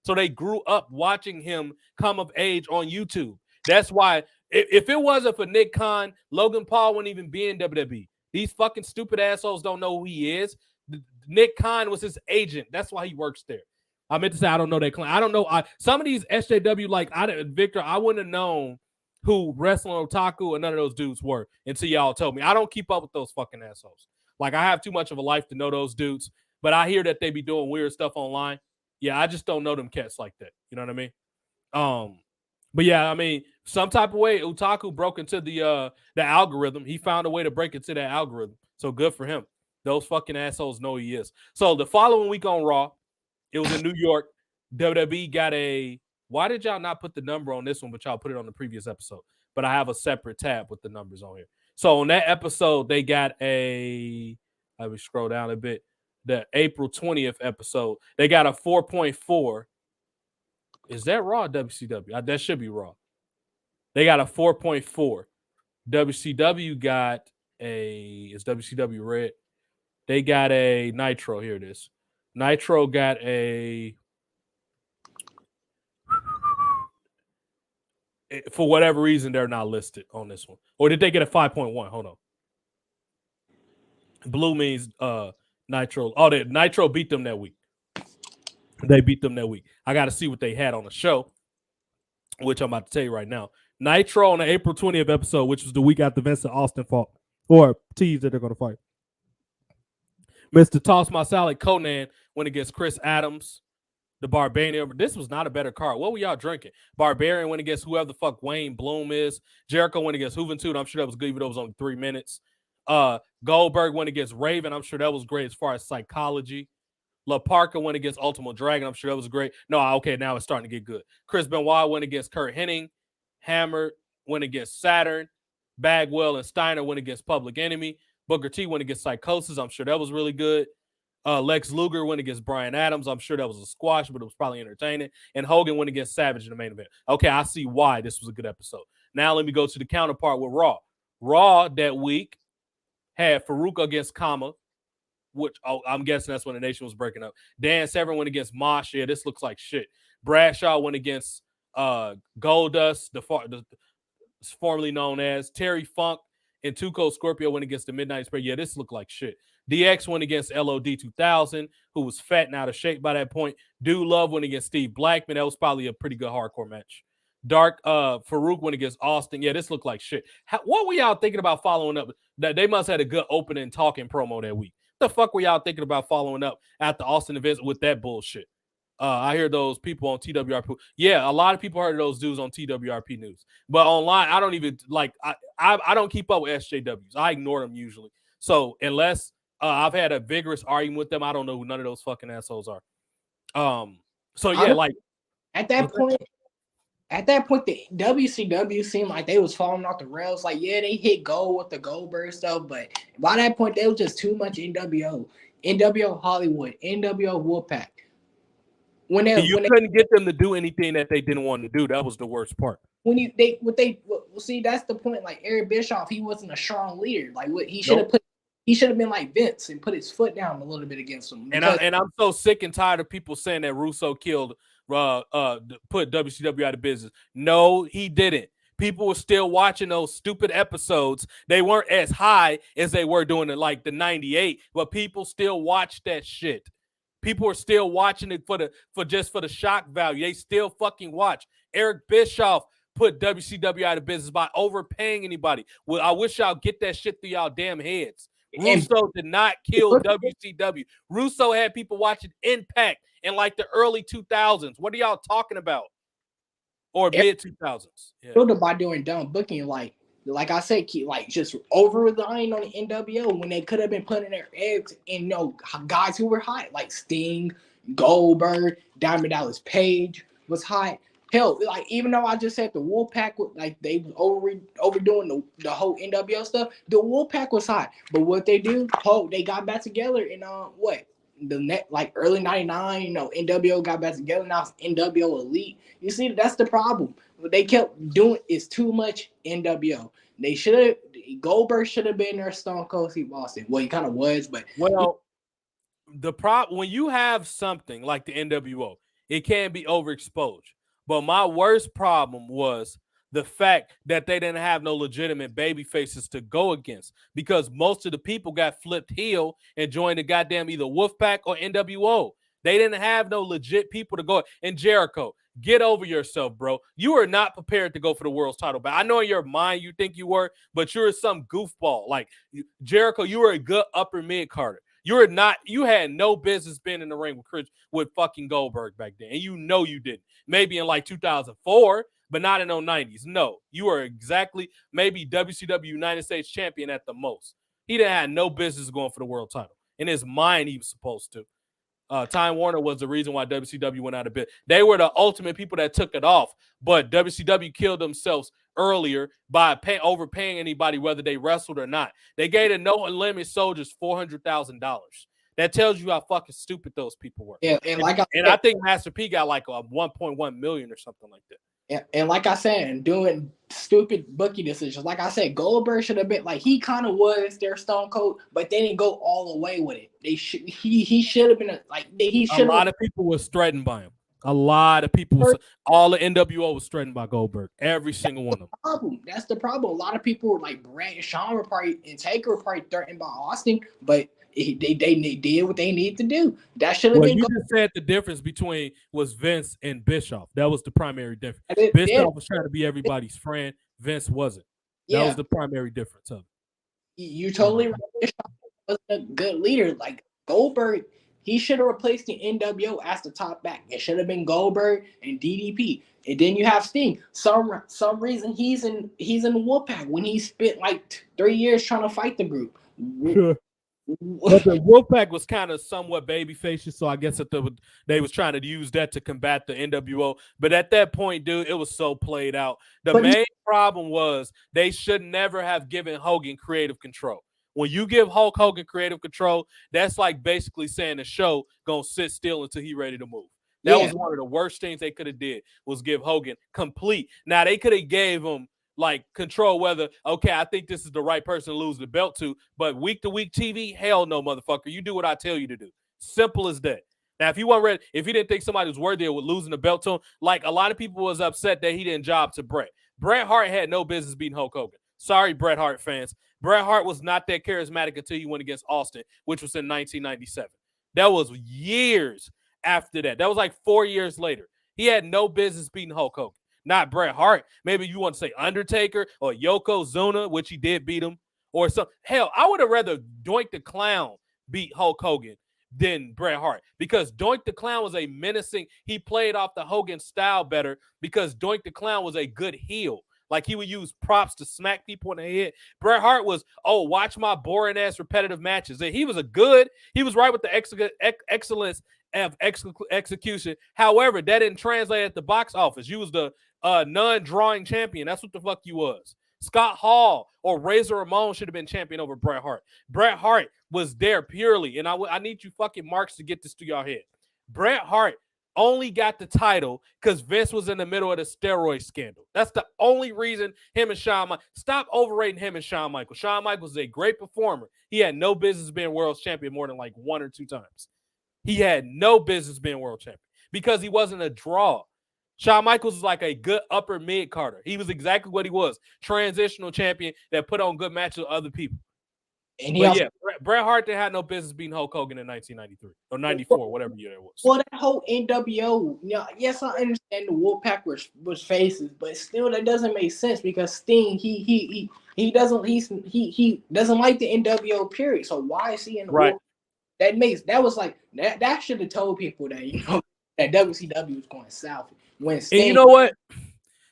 So they grew up watching him come of age on YouTube. That's why if it wasn't for Nick Khan, Logan Paul wouldn't even be in WWE. These fucking stupid assholes don't know who he is. Nick Khan was his agent. That's why he works there. I meant to say I don't know that Khan. I don't know. Some of these SJW, Victor, I wouldn't have known who Wrestling Otaku and none of those dudes were until y'all told me. I don't keep up with those fucking assholes. I have too much of a life to know those dudes, but I hear that they be doing weird stuff online. Yeah, I just don't know them cats like that. You know what I mean? But yeah, I mean, some type of way, Otaku broke into the algorithm. He found a way to break into that algorithm. So good for him. Those fucking assholes know he is. So the following week on Raw, it was in New York. WWE got why did y'all not put the number on this one, but y'all put it on the previous episode? But I have a separate tab with the numbers on here. So on that episode, they got let me scroll down a bit. The April 20th episode, they got a 4.4. Is that Raw or WCW? That should be Raw. They got a 4.4 WCW got is WCW red? They got a Nitro. Here it is. Nitro got a, for whatever reason, they're not listed on this one. Or did they get a 5.1? Hold on. Blue means Nitro. Oh, Nitro beat them that week. They beat them that week. I got to see what they had on the show, which I'm about to tell you right now. Nitro on the April 20th episode, which was the week after Vince and Austin fought, or teased that they're going to fight. Mr. Toss My Salad Conan went against Chris Adams, the Barbarian. This was not a better card. What were y'all drinking? Barbarian went against whoever the fuck Wayne Bloom is. Jericho went against Juventud. I'm sure that was good, even though it was only 3 minutes. Goldberg went against Raven. I'm sure that was great as far as psychology. La Parka went against Ultimate Dragon. I'm sure that was great. No, okay, now it's starting to get good. Chris Benoit went against Kurt Hennig. Hammer went against Saturn. Bagwell and Steiner went against Public Enemy. Booker T went against Psychosis. I'm sure that was really good. Lex Luger went against Brian Adams. I'm sure that was a squash, but it was probably entertaining. And Hogan went against Savage in the main event. Okay, I see why this was a good episode. Now let me go to the counterpart with Raw. Raw that week had Farouk against Kama, which I'm guessing that's when the nation was breaking up. Dan Severn went against Mosh. Yeah, this looks like shit. Bradshaw went against Goldust, the formerly known as Terry Funk, and Tuco Scorpio went against the Midnight Express. Yeah, this looked like shit. DX went against LOD 2000, who was fat and out of shape by that point. Dude Love went against Steve Blackman. That was probably a pretty good hardcore match. Dark Farouk went against Austin. Yeah, this looked like shit. What were y'all thinking about following up? That they must have had a good opening talking promo that week. What the fuck were y'all thinking about following up at the Austin events with that bullshit? I hear those people on TWRP. Yeah, a lot of people heard of those dudes on TWRP News. But online, I don't even like. I don't keep up with SJWs. I ignore them usually. So unless I've had a vigorous argument with them, I don't know who none of those fucking assholes are. So yeah, like at that point, the WCW seemed like they was falling off the rails. Like, yeah, they hit gold with the Goldberg stuff, but by that point, they was just too much NWO Hollywood, NWO Wolfpack. You couldn't get them to do anything that they didn't want to do. That was the worst part. See, that's the point. Like Eric Bischoff, he wasn't a strong leader. Like he should have been like Vince and put his foot down a little bit against him. And I'm so sick and tired of people saying that Russo put WCW out of business. No, he didn't. People were still watching those stupid episodes. They weren't as high as they were doing it like the 98, but people still watched that shit. People are still watching it for the shock value. They still fucking watch. Eric Bischoff put WCW out of business by overpaying anybody. Well, I wish y'all get that shit through y'all damn heads. Russo did not kill WCW. Russo had people watching Impact in like the early 2000s. What are y'all talking about? Or mid 2000s? Yeah. By doing dumb booking, like I said, like just over relying on the NWO when they could have been putting their eggs in, guys who were hot, like Sting, Goldberg, Diamond Dallas Page was hot. Hell, like even though I just said the Wolfpack, like they was overdoing the whole NWO stuff, the Wolfpack was hot. But what they do, they got back together in early '99. NWO got back together. Now it's NWO Elite. You see, that's the problem. What they kept doing is too much NWO. Goldberg should have been there. Stone Cold Steve Austin. Well, he kind of was, but the problem when you have something like the NWO, it can be overexposed. But my worst problem was the fact that they didn't have no legitimate baby faces to go against, because most of the people got flipped heel and joined the goddamn either Wolfpack or NWO. They didn't have no legit people to go. And Jericho, get over yourself, bro. You are not prepared to go for the world's title. But I know in your mind you think you were, but you're some goofball. Like Jericho, you were a good upper mid Carter. You're not. You had no business being in the ring with fucking Goldberg back then, and you know you didn't. Maybe in like 2004, but not in the 90s. No, you are exactly maybe WCW United States champion at the most. He didn't have no business going for the world title. In his mind, he was supposed to. Time Warner was the reason why WCW went out of business. They were the ultimate people that took it off, but WCW killed themselves earlier by overpaying anybody, whether they wrestled or not. They gave the No Limit Soldiers $400,000. That tells you how fucking stupid those people were. Yeah, and I think Master P got like a 1.1 million or something like that. And like I said, doing stupid booking decisions. Like I said, Goldberg should have been like he kind of was their Stone Cold, but they didn't go all the way with it. He should have been he A should lot have. of people was threatened by him. A lot of people, all the NWO was threatened by Goldberg. Every single one of them. That's the problem. A lot of people were like Brett and Sean were probably and Taker were probably threatened by Austin, but they did what they needed to do. That should have Well, been. you just said the difference between was Vince and Bischoff. That was the primary difference. Yeah. Bischoff was trying to be everybody's friend. Vince wasn't. That Yeah. was the primary difference of it. You totally right. Bischoff wasn't a good leader. Like Goldberg, he should have replaced the NWO as the top back. It should have been Goldberg and DDP. And then you have Sting. Some reason he's in the Wolfpack when he spent like 3 years trying to fight the group. But the Wolfpack was kind of somewhat babyfacious, so I guess that they was trying to use that to combat the NWO. But at that point, dude, it was so played out. The main problem was they should never have given Hogan creative control. When you give Hulk Hogan creative control, that's like basically saying the show gonna sit still until he ready to move. That was one of the worst things they could have did was give Hogan complete. Now they could have gave him like control whether, okay, I think this is the right person to lose the belt to, but week to week TV, hell no, motherfucker. You do what I tell you to do. Simple as that. Now, if you weren't ready, if you didn't think somebody was worthy of losing the belt to him, like a lot of people was upset that he didn't job to Bret. Bret Hart had no business beating Hulk Hogan. Sorry, Bret Hart fans. Bret Hart was not that charismatic until he went against Austin, which was in 1997. That was years after that. That was like 4 years later. He had no business beating Hulk Hogan. Not Bret Hart. Maybe you want to say Undertaker or Yokozuna, which he did beat him, or some. Hell, I would have rather Doink the Clown beat Hulk Hogan than Bret Hart because Doink the Clown was a menacing. He played off the Hogan style better because Doink the Clown was a good heel. Like he would use props to smack people in the head. Bret Hart was, watch my boring ass repetitive matches. And he was he was right with the excellence of execution. However, that didn't translate at the box office. You was the non-drawing champion. That's what the fuck you was. Scott Hall or Razor Ramon should have been champion over Bret Hart. Bret Hart was there purely, and I need you fucking marks to get this to your head. Bret Hart only got the title because Vince was in the middle of the steroid scandal. That's the only reason him and Shawn Michaels. Stop overrating him and Shawn Michaels. Shawn Michaels is a great performer. He had no business being world champion more than like 1 or 2 times. He had no business being world champion because he wasn't a draw. Shawn Michaels is like a good upper mid Carter. He was exactly what he was. Transitional champion that put on good matches with other people. And Bret Hart had no business beating Hulk Hogan in 1993 or 94, whatever year it was. Well, that whole NWO, yes, I understand the Wolfpack was faces, but still that doesn't make sense because Sting, he doesn't like the NWO period. So why is he in the Wolfpack? That should have told people that that WCW was going south. When Sting, and you know what?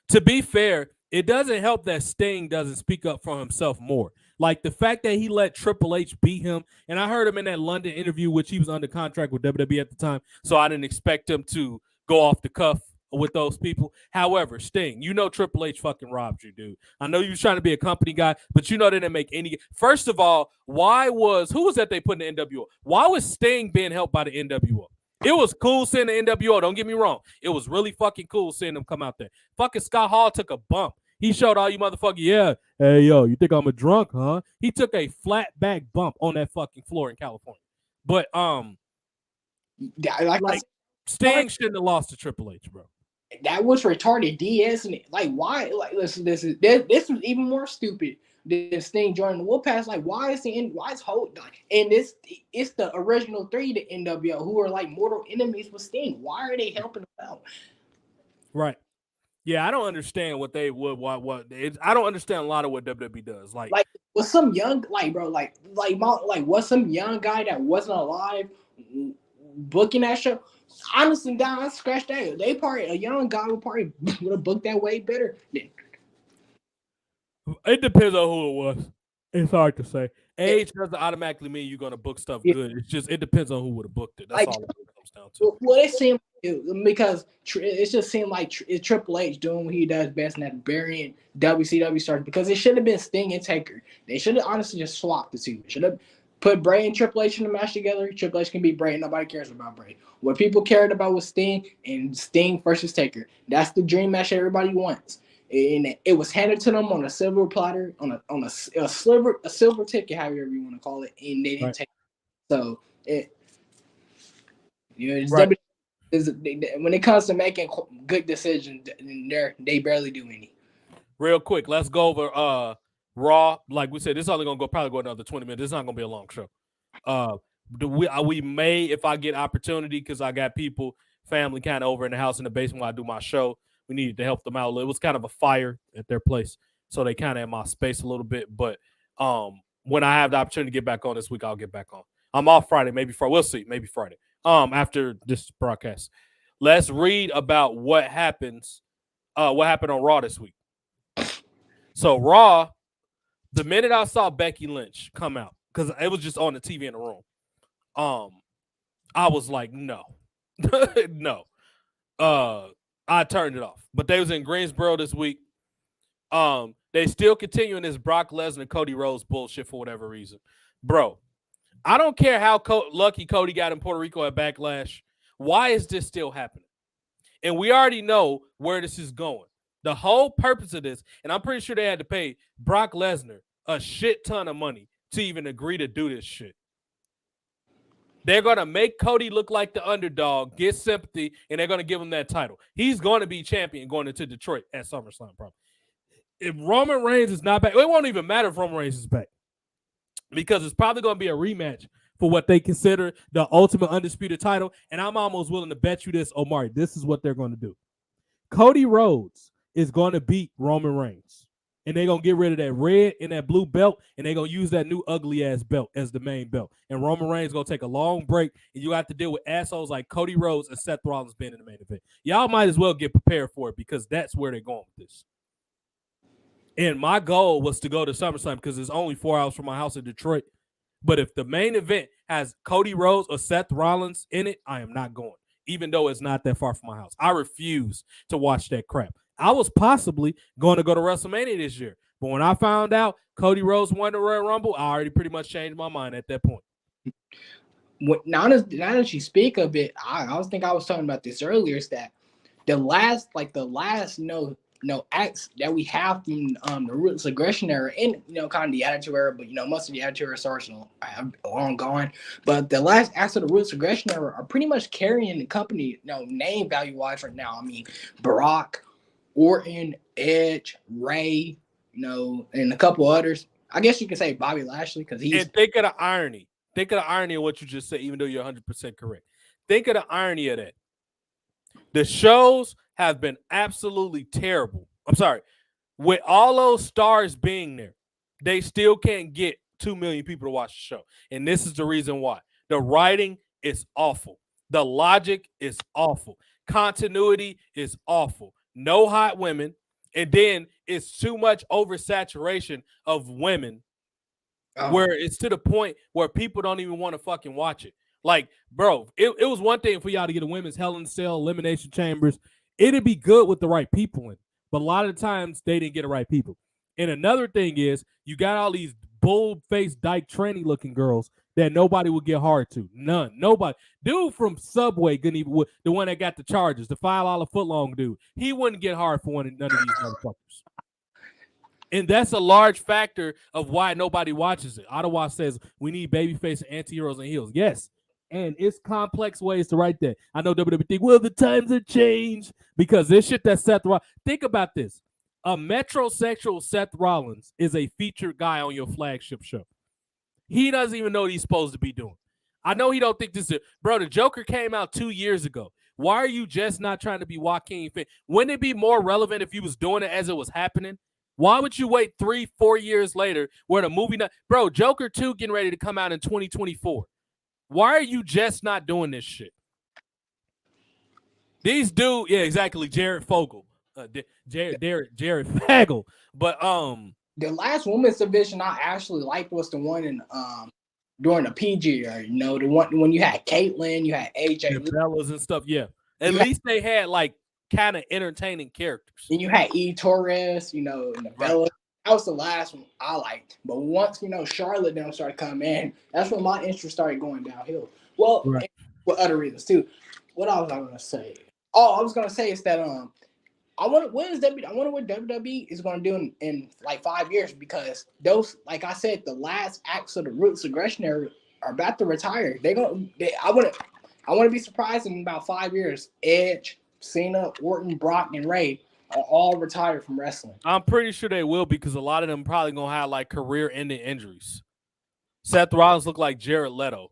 To be fair, it doesn't help that Sting doesn't speak up for himself more. Like the fact that he let Triple H beat him, and I heard him in that London interview, which he was under contract with WWE at the time, so I didn't expect him to go off the cuff with those people. However, Sting, Triple H fucking robbed you, dude. I know you was trying to be a company guy, but they didn't make any. First of all, who was that they put in the NWO? Why was Sting being helped by the NWO? It was cool seeing the NWO. Don't get me wrong. It was really fucking cool seeing them come out there. Fucking Scott Hall took a bump. He showed all you motherfuckers, hey, yo, you think I'm a drunk, huh? He took a flat back bump on that fucking floor in California. But, Sting shouldn't have lost to Triple H, bro. That was retarded DS. And why? Listen, this was even more stupid than Sting joining the Wolfpack. Why is Holt done? And it's the original 3, the NWO, who are like mortal enemies with Sting. Why are they helping him out? Right. Yeah, I don't understand what they would. I don't understand a lot of what WWE does. Like was some young was some young guy that wasn't alive booking that show? Honestly, I scratched that. A young guy would have booked that way better. It depends on who it was. It's hard to say. Age doesn't automatically mean you're gonna book stuff good. It's just it depends on who would have booked it. That's all it comes down to. Well, it seemed because it just seemed like Triple H doing what he does best, and that burying WCW stars. Because it should have been Sting and Taker. They should have honestly just swapped the two. Should have Put Bray and Triple H in the match together. Triple H can beat Bray. Nobody cares about Bray. What people cared about was Sting and Sting versus Taker. That's the dream match everybody wants. And it was handed to them on a silver platter, on a silver ticket, however you want to call it, and they didn't take it. So when it comes to making good decisions, they barely do any. Real quick, let's go over Raw. Like we said, this is only gonna probably go another 20 minutes. This is not gonna be a long show. We may, if I get opportunity, because I got people, family kind of over in the house in the basement while I do my show. We needed to help them out. It was kind of a fire at their place, so they kind of in my space a little bit. But when I have the opportunity to get back on this week, I'll get back on. I'm off Friday, maybe Friday. We'll see, maybe Friday. After this broadcast, let's read about what happened on Raw this week. So Raw, the minute I saw Becky Lynch come out, because it was just on the TV in the room, I was like, no. No. I turned it off. But they was in Greensboro this week. They still continuing this Brock Lesnar, Cody Rhodes bullshit for whatever reason. Bro, I don't care how lucky Cody got in Puerto Rico at Backlash. Why is this still happening? And we already know where this is going. The whole purpose of this, and I'm pretty sure they had to pay Brock Lesnar a shit ton of money to even agree to do this shit. They're going to make Cody look like the underdog, get sympathy, and they're going to give him that title. He's going to be champion going into Detroit at SummerSlam, probably. If Roman Reigns is not back, it won't even matter if Roman Reigns is back, because it's probably going to be a rematch for what they consider the ultimate undisputed title. And I'm almost willing to bet you this, Omari, this is what they're going to do. Cody Rhodes is going to beat Roman Reigns, and they're going to get rid of that red and that blue belt, and they're going to use that new ugly-ass belt as the main belt. And Roman Reigns is going to take a long break, and you have to deal with assholes like Cody Rhodes and Seth Rollins being in the main event. Y'all might as well get prepared for it, because that's where they're going with this. And my goal was to go to SummerSlam because it's only 4 hours from my house in Detroit. But if the main event has Cody Rhodes or Seth Rollins in it, I am not going, even though it's not that far from my house. I refuse to watch that crap. I was possibly going to go to WrestleMania this year, but when I found out Cody Rhodes won the Royal Rumble, I already pretty much changed my mind at that point. Now that you speak of it, I was talking about this earlier, is that the last acts that we have from the Ruthless Aggression era, and kind of the Attitude era, but most of the Attitude era stars long gone. But the last acts of the Ruthless Aggression era are pretty much carrying the company, name value wise right now. I mean, Brock, Orton, Edge, Ray, and a couple others. I guess you could say Bobby Lashley, because he's. And think of the irony. Think of the irony of what you just said, even though you're 100% correct. Think of the irony of that. The shows have been absolutely terrible. I'm sorry. With all those stars being there, they still can't get 2 million people to watch the show. And this is the reason why. The writing is awful. The logic is awful. Continuity is awful. No hot women. And then it's too much oversaturation of women where it's to the point where people don't even want to fucking watch it. Like, bro, it was one thing for y'all to get a women's Hell in a Cell, Elimination Chambers. It'd be good with the right people in it. But a lot of the times they didn't get the right people. And another thing is you got all these bull-faced dyke tranny looking girls that nobody would get hard to. None. Nobody. Dude from Subway couldn't even, the one that got the charges, the $5 footlong dude, he wouldn't get hard for none of these motherfuckers. And that's a large factor of why nobody watches it. Ottawa says we need babyface and anti-heroes and heels. Yes. And it's complex ways to write that. I know WWE think, well, the times have changed because this shit that Seth Rollins. Think about this. A metrosexual Seth Rollins is a featured guy on your flagship show. He doesn't even know what he's supposed to be doing. I know he don't think this is, bro, the Joker came out 2 years ago. Why are you just not trying to be Joaquin Phoenix? Wouldn't it be more relevant if you was doing it as it was happening? Why would you wait 3-4 years later where the movie, bro, Joker 2 getting ready to come out in 2024. Why are you just not doing this shit? These dudes, yeah, exactly. Jared Fogle, Jared Fagel. But the last women's division I actually liked was the one in during the PG era. The one when you had Caitlyn, you had AJ, Bellas and stuff. Yeah, at least they had like kind of entertaining characters. And you had E Torres, and the Bella. That was the last one I liked. But once Charlotte down started coming in, that's when my interest started going downhill. Well, Right. for other reasons too. What else was I gonna say? Oh, I was gonna say is that I wonder what WWE is gonna do in like 5 years, because those, like I said, the last acts of the Ruthless Aggression era are about to retire. I want to be surprised in about 5 years. Edge, Cena, Orton, Brock, and Ray are all retired from wrestling. I'm pretty sure they will, because a lot of them probably gonna have like career-ending injuries. Seth Rollins look like Jared Leto.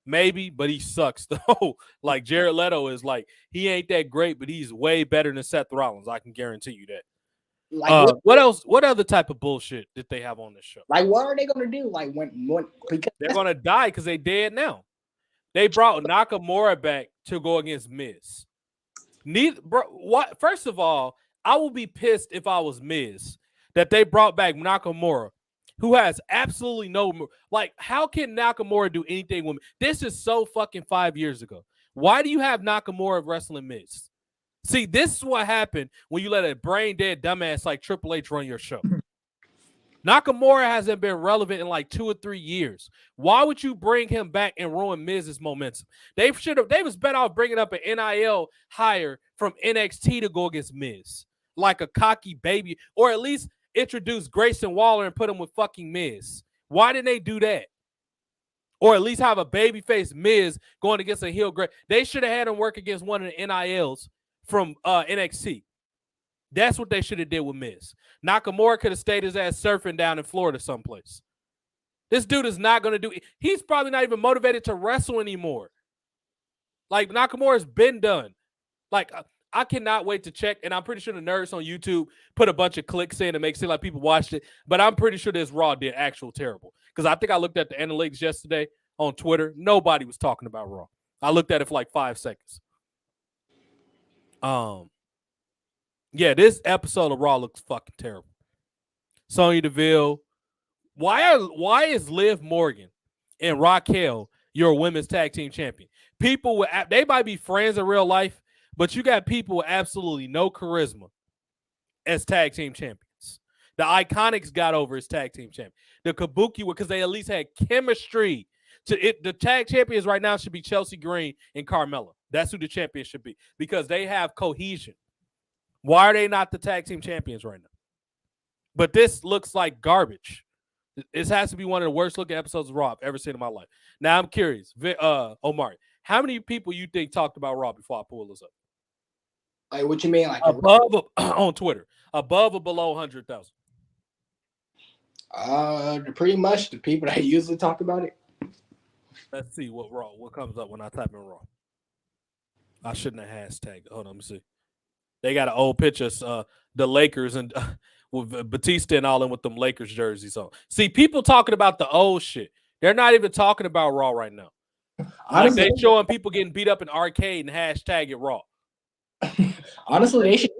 Maybe, but he sucks though. Like Jared Leto is like, he ain't that great, but he's way better than Seth Rollins. I can guarantee you that. Like What else? What other type of bullshit did they have on this show? like what are they gonna do? Like when because They're gonna die because they dead now. They brought Nakamura back to go against Miz. What? First of all, I will be pissed if I was Miz that they brought back Nakamura, who has absolutely no, like, how can Nakamura do anything with me? This is so fucking 5 years ago. Why do you have Nakamura wrestling Miz? See, this is what happened when you let a brain dead dumbass like Triple H run your show. Nakamura hasn't been relevant in like 2 or 3 years. Why would you bring him back and ruin Miz's momentum? They was better off bringing up an NIL hire from NXT to go against Miz, like a cocky baby, or at least introduce Grayson Waller and put him with fucking Miz. Why didn't they do that? Or at least have a babyface Miz going against a heel Gray. They should have had him work against one of the NILs from NXT. That's what they should have did with Miz. Nakamura could have stayed his ass surfing down in Florida someplace. This dude is not going to do it. He's probably not even motivated to wrestle anymore. Like, Nakamura's been done. Like, I cannot wait to check, and I'm pretty sure the nerds on YouTube put a bunch of clicks in to make it seem like people watched it, but I'm pretty sure this Raw did actual terrible. Because I think I looked at the analytics yesterday on Twitter. Nobody was talking about Raw. I looked at it for like 5 seconds. Yeah, this episode of Raw looks fucking terrible. Sonya Deville. Why is Liv Morgan and Raquel your women's tag team champion? People they might be friends in real life, but you got people with absolutely no charisma as tag team champions. The Iconics got over as tag team champion. The Kabuki, because they at least had chemistry. The tag champions right now should be Chelsea Green and Carmella. That's who the champions should be, because they have cohesion. Why are they not the tag team champions right now? But this looks like garbage. This has to be one of the worst looking episodes of Raw I've ever seen in my life. Now I'm curious, Omari, how many people you think talked about Raw before I pull this up? Like, what you mean? Like above on Twitter, above or below 100,000? Pretty much the people that usually talk about it. Let's see what comes up when I type in Raw. I shouldn't have hashtagged. Hold on, let me see. They got an old picture, the Lakers and with Batista and all in with them Lakers jerseys on. See, people talking about the old shit. They're not even talking about Raw right now. Honestly, like, they showing people getting beat up in arcade and hashtag it Raw. Honestly, they should.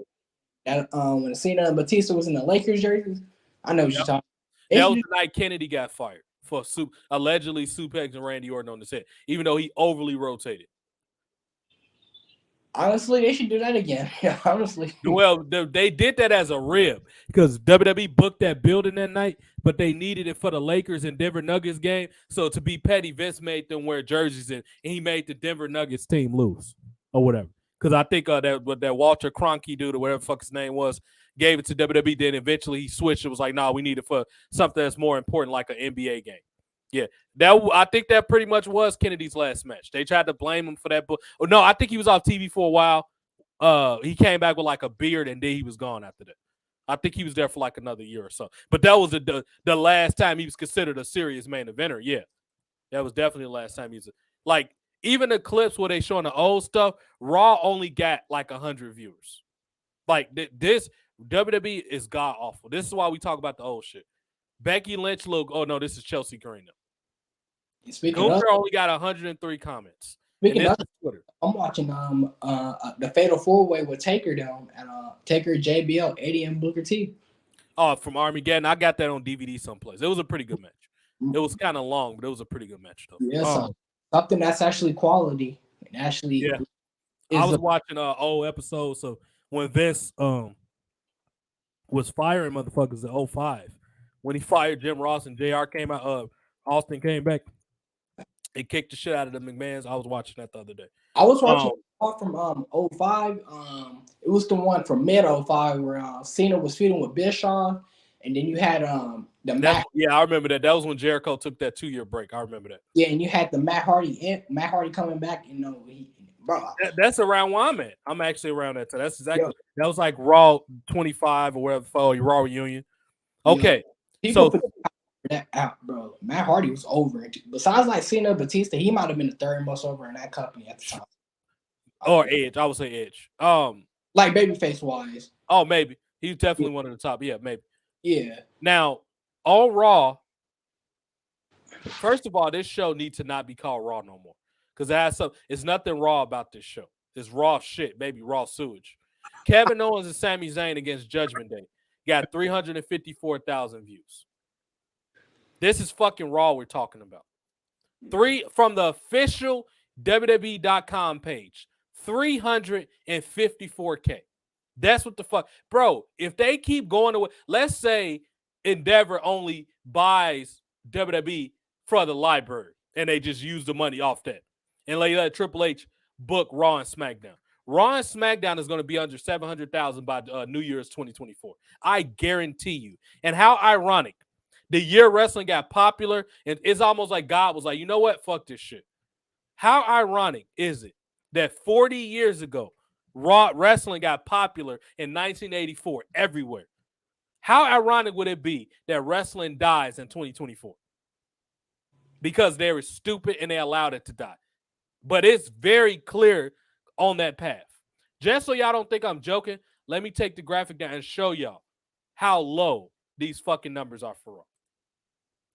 When Cena and Batista was in the Lakers jerseys, I know what you're talking. That was the night Kennedy got fired for allegedly suplexing Randy Orton on the set, even though he overly rotated. Honestly, they should do that again. Yeah, honestly. Well, they did that as a rib because WWE booked that building that night, but they needed it for the Lakers and Denver Nuggets game. So to be petty, Vince made them wear jerseys and he made the Denver Nuggets team lose or whatever. Because I think that Walter Cronkite dude or whatever the fuck his name was gave it to WWE. Then eventually he switched. It was like, nah, we need it for something that's more important, like an NBA game. Yeah, I think that pretty much was Kennedy's last match. They tried to blame him for that. Oh, no, I think he was off TV for a while. He came back with like a beard and then he was gone after that. I think he was there for like another year or so. But that was the last time he was considered a serious main eventer. Yeah, that was definitely the last time he was like, even the clips where they showing the old stuff, Raw only got like 100 viewers. Like this WWE is god awful. This is why we talk about the old shit. Becky Lynch look. Oh no, this is Chelsea Green now. Gunther only got 103 comments. Speaking of Twitter, I'm watching the Fatal 4-Way with Taker down and Taker, JBL, Eddie, and Booker T. Oh, from Armageddon. I got that on DVD someplace. It was a pretty good match. It was kind of long, but it was a pretty good match though. Yeah, something that's actually quality and actually. Yeah. I was watching old episodes. So when Vince was firing motherfuckers in 05. When he fired Jim Ross and JR came out, Austin came back and kicked the shit out of the McMahons. I was watching that the other day. I was watching from 05. It was the one from mid 05 where Cena was feuding with Bischoff, and then you had the Matt. Yeah, I remember that. That was when Jericho took that 2-year break. I remember that. Yeah, and you had the Matt Hardy coming back. That's around where I'm at. I'm actually around that time. That's exactly that was like Raw 25 or whatever for Raw reunion. Okay, people that out, bro. Matt Hardy was over it. Besides like Cena, Batista, he might have been the third most over in that company at the time. Or Edge, I would say Edge. Like babyface wise. Oh, maybe he's definitely one of the top. Yeah, maybe. Yeah. Now, on Raw, first of all, this show needs to not be called Raw no more because it's nothing raw about this show. It's raw shit, baby, raw sewage. Kevin Owens and Sami Zayn against Judgment Day got 354,000 views. This is fucking Raw we're talking about. From the official WWE.com page, 354K. That's what the fuck. Bro, if they keep going away, let's say Endeavor only buys WWE for the library and they just use the money off that and let Triple H book Raw and SmackDown. Raw and SmackDown is going to be under 700,000 by New Year's 2024. I guarantee you. And how ironic. The year wrestling got popular, and it's almost like God was like, you know what? Fuck this shit. How ironic is it that 40 years ago, Raw wrestling got popular in 1984 everywhere? How ironic would it be that wrestling dies in 2024? Because they were stupid and they allowed it to die. But it's very clear on that path. Just so y'all don't think I'm joking, let me take the graphic down and show y'all how low these fucking numbers are for Raw.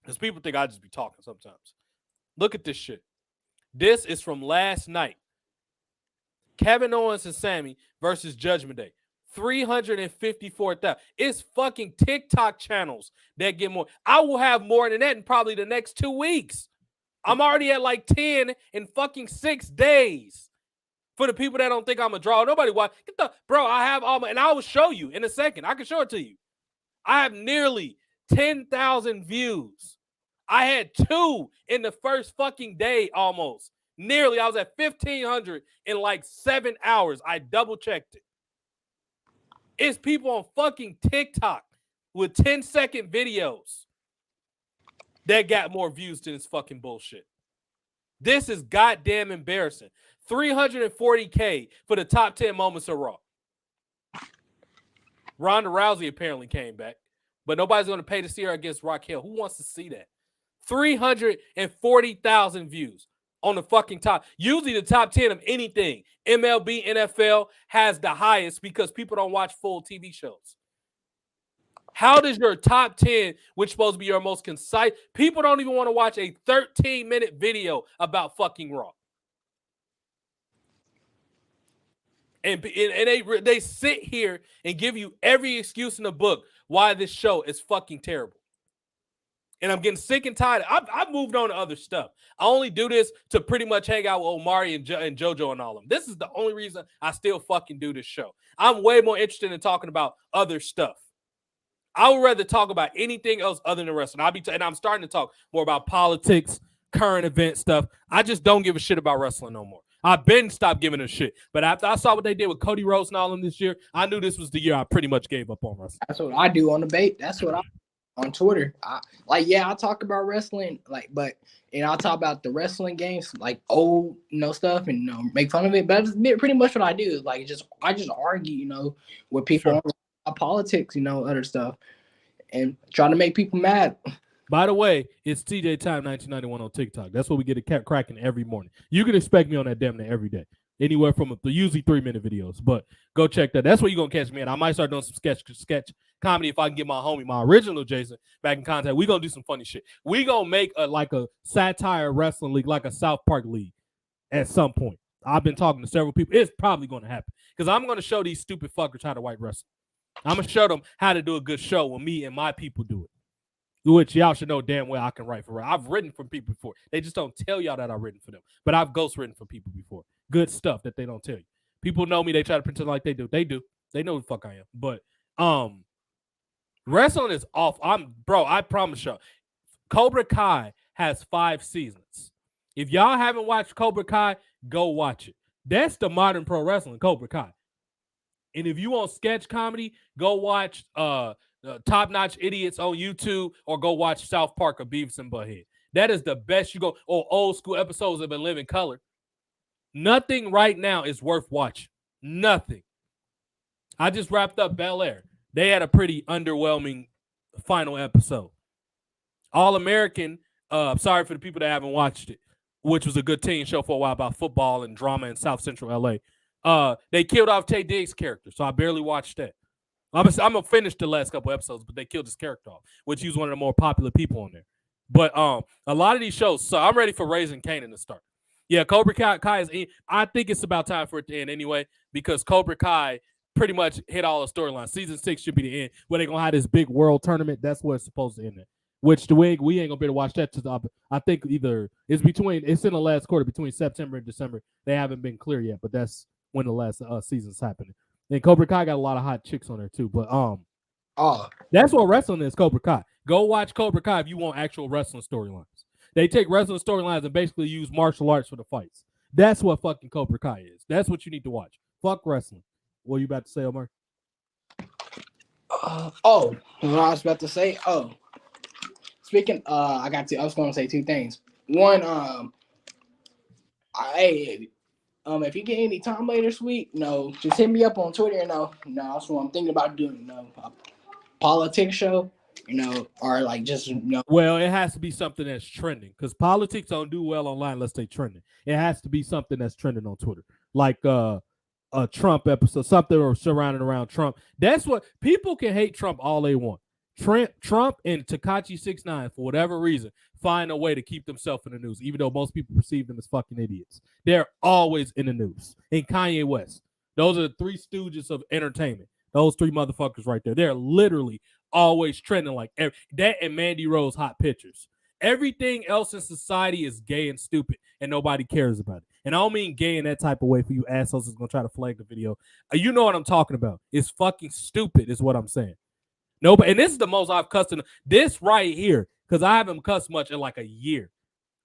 Because people think I just be talking sometimes. Look at this shit. This is from last night. Kevin Owens and Sami versus Judgment Day. 354,000. It's fucking TikTok channels that get more. I will have more than that in probably the next 2 weeks. I'm already at like 10 in fucking 6 days. For the people that don't think I'm a draw, nobody watch. Bro, I have all my, and I will show you in a second. I can show it to you. I have nearly 10,000 views. I had 2 in the first fucking day almost. Nearly. I was at 1,500 in like 7 hours. I double checked it. It's people on fucking TikTok with 10-second videos that got more views than this fucking bullshit. This is goddamn embarrassing. 340K for the top 10 moments of Raw. Ronda Rousey apparently came back, but nobody's going to pay to see her against Raquel. Who wants to see that? 340,000 views on the fucking top. Usually the top 10 of anything, MLB, NFL, has the highest because people don't watch full TV shows. How does your top 10, which is supposed to be your most concise, people don't even want to watch a 13-minute video about fucking Raw. And they sit here and give you every excuse in the book why this show is fucking terrible. And I'm getting sick and tired. I've moved on to other stuff. I only do this to pretty much hang out with Omari and JoJo and all of them. This is the only reason I still fucking do this show. I'm way more interested in talking about other stuff. I would rather talk about anything else other than wrestling. And I'm starting to talk more about politics, current event stuff. I just don't give a shit about wrestling no more. I've been stopped giving a shit. But after I saw what they did with Cody Rhodes and all of them this year, I knew this was the year I pretty much gave up on wrestling. That's what I do on debate. That's what I on Twitter. I talk about wrestling, but I'll talk about the wrestling games, like old, stuff, and make fun of it. But that's pretty much what I do. Like I just argue, with people on politics, other stuff, and try to make people mad. By the way, it's TJ Time 1991 on TikTok. That's what we get it cracking every morning. You can expect me on that damn near every day. Anywhere from usually 3-minute videos, but go check that. That's where you're going to catch me. And I might start doing some sketch comedy if I can get my original Jason back in contact. We're going to do some funny shit. We're going to make a satire wrestling league, like a South Park league at some point. I've been talking to several people. It's probably going to happen because I'm going to show these stupid fuckers how to white wrestle. I'm going to show them how to do a good show when me and my people do it. Which y'all should know damn well I can write for. I've written for people before. They just don't tell y'all that I've written for them. But I've ghost written for people before. Good stuff that they don't tell you. People know me. They try to pretend like they do. They do. They know who the fuck I am. But Wrestling is off. I promise y'all. Cobra Kai has 5 seasons. If y'all haven't watched Cobra Kai, go watch it. That's the modern pro wrestling, Cobra Kai. And if you want sketch comedy, go watch Top Notch Idiots on YouTube or go watch South Park or Beavis and Butthead. That is the best you go. Or old school episodes of In Living Color. Nothing right now is worth watching. Nothing. I just wrapped up Bel Air. They had a pretty underwhelming final episode. All American, sorry for the people that haven't watched it, which was a good teen show for a while about football and drama in South Central LA. They killed off Tay Diggs' character, so I barely watched that. I'm gonna finish the last couple episodes, but they killed his character off, which he was one of the more popular people on there. But a lot of these shows, so I'm ready for Raising Kanan to start. Yeah, Cobra Kai is. I think it's about time for it to end anyway, because Cobra Kai pretty much hit all the storylines. Season 6 should be the end, where they're gonna have this big world tournament. That's where it's supposed to end at. Which we ain't gonna be able to watch that. I think either it's in the last quarter between September and December. They haven't been clear yet, but that's when the last season's happening. And Cobra Kai got a lot of hot chicks on there too. But that's what wrestling is. Cobra Kai. Go watch Cobra Kai if you want actual wrestling storylines. They take wrestling storylines and basically use martial arts for the fights. That's what fucking Cobra Kai is. That's what you need to watch. Fuck wrestling. What are you about to say, Omar? What I was about to say. Speaking, I was going to say 2 things. One, if you get any time later, sweet, just hit me up on Twitter. That's what I'm thinking about doing. A politics show, or like just. Well, it has to be something that's trending, because politics don't do well online unless they trending. It has to be something that's trending on Twitter, like a Trump episode, something or surrounding around Trump. That's what people can hate Trump all they want. Trump and Tekashi 6ix9ine, for whatever reason, find a way to keep themselves in the news, even though most people perceive them as fucking idiots. They're always in the news. And Kanye West. Those are the 3 stooges of entertainment. Those 3 motherfuckers right there. They're literally always trending like that, and Mandy Rose hot pictures. Everything else in society is gay and stupid, and nobody cares about it. And I don't mean gay in that type of way for you assholes that's going to try to flag the video. You know what I'm talking about. It's fucking stupid is what I'm saying. Nobody, and this is the most I've cussed in this right here, because I haven't cussed much in like a year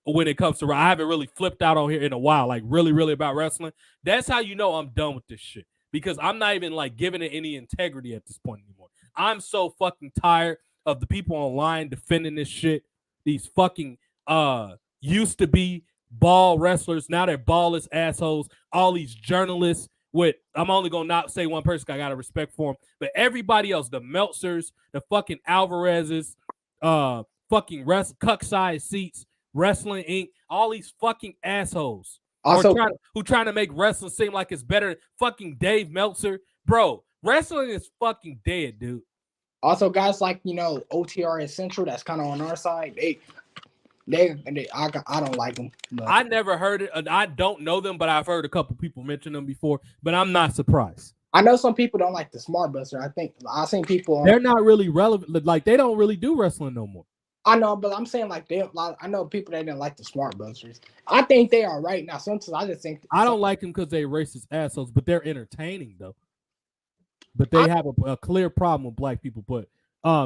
when it comes to. I haven't really flipped out on here in a while, like really, really about wrestling. That's how you know I'm done with this shit, because I'm not even like giving it any integrity at this point anymore. I'm so fucking tired of the people online defending this shit. These fucking used to be ball wrestlers, now they're ballless assholes. All these journalists. I'm only gonna not say one person. I gotta respect for him, but everybody else, the Meltzers, the fucking Alvarezes, fucking cuck size seats, Wrestling Inc., all these fucking assholes Also, who trying to make wrestling seem like it's better than fucking Dave Meltzer, bro. Wrestling is fucking dead, dude. Also, guys like OTRS Central, that's kind of on our side. I don't like them. But. I never heard it. I don't know them, but I've heard a couple people mention them before. But I'm not surprised. I know some people don't like the Smart Buster. I think I've seen people. They're not really relevant. Like they don't really do wrestling no more. I know, but I'm saying like I know people that didn't like the Smart Busters. I think they are right now. Sometimes I just think I don't like them because they racist assholes, but they're entertaining though. But they have a clear problem with black people. But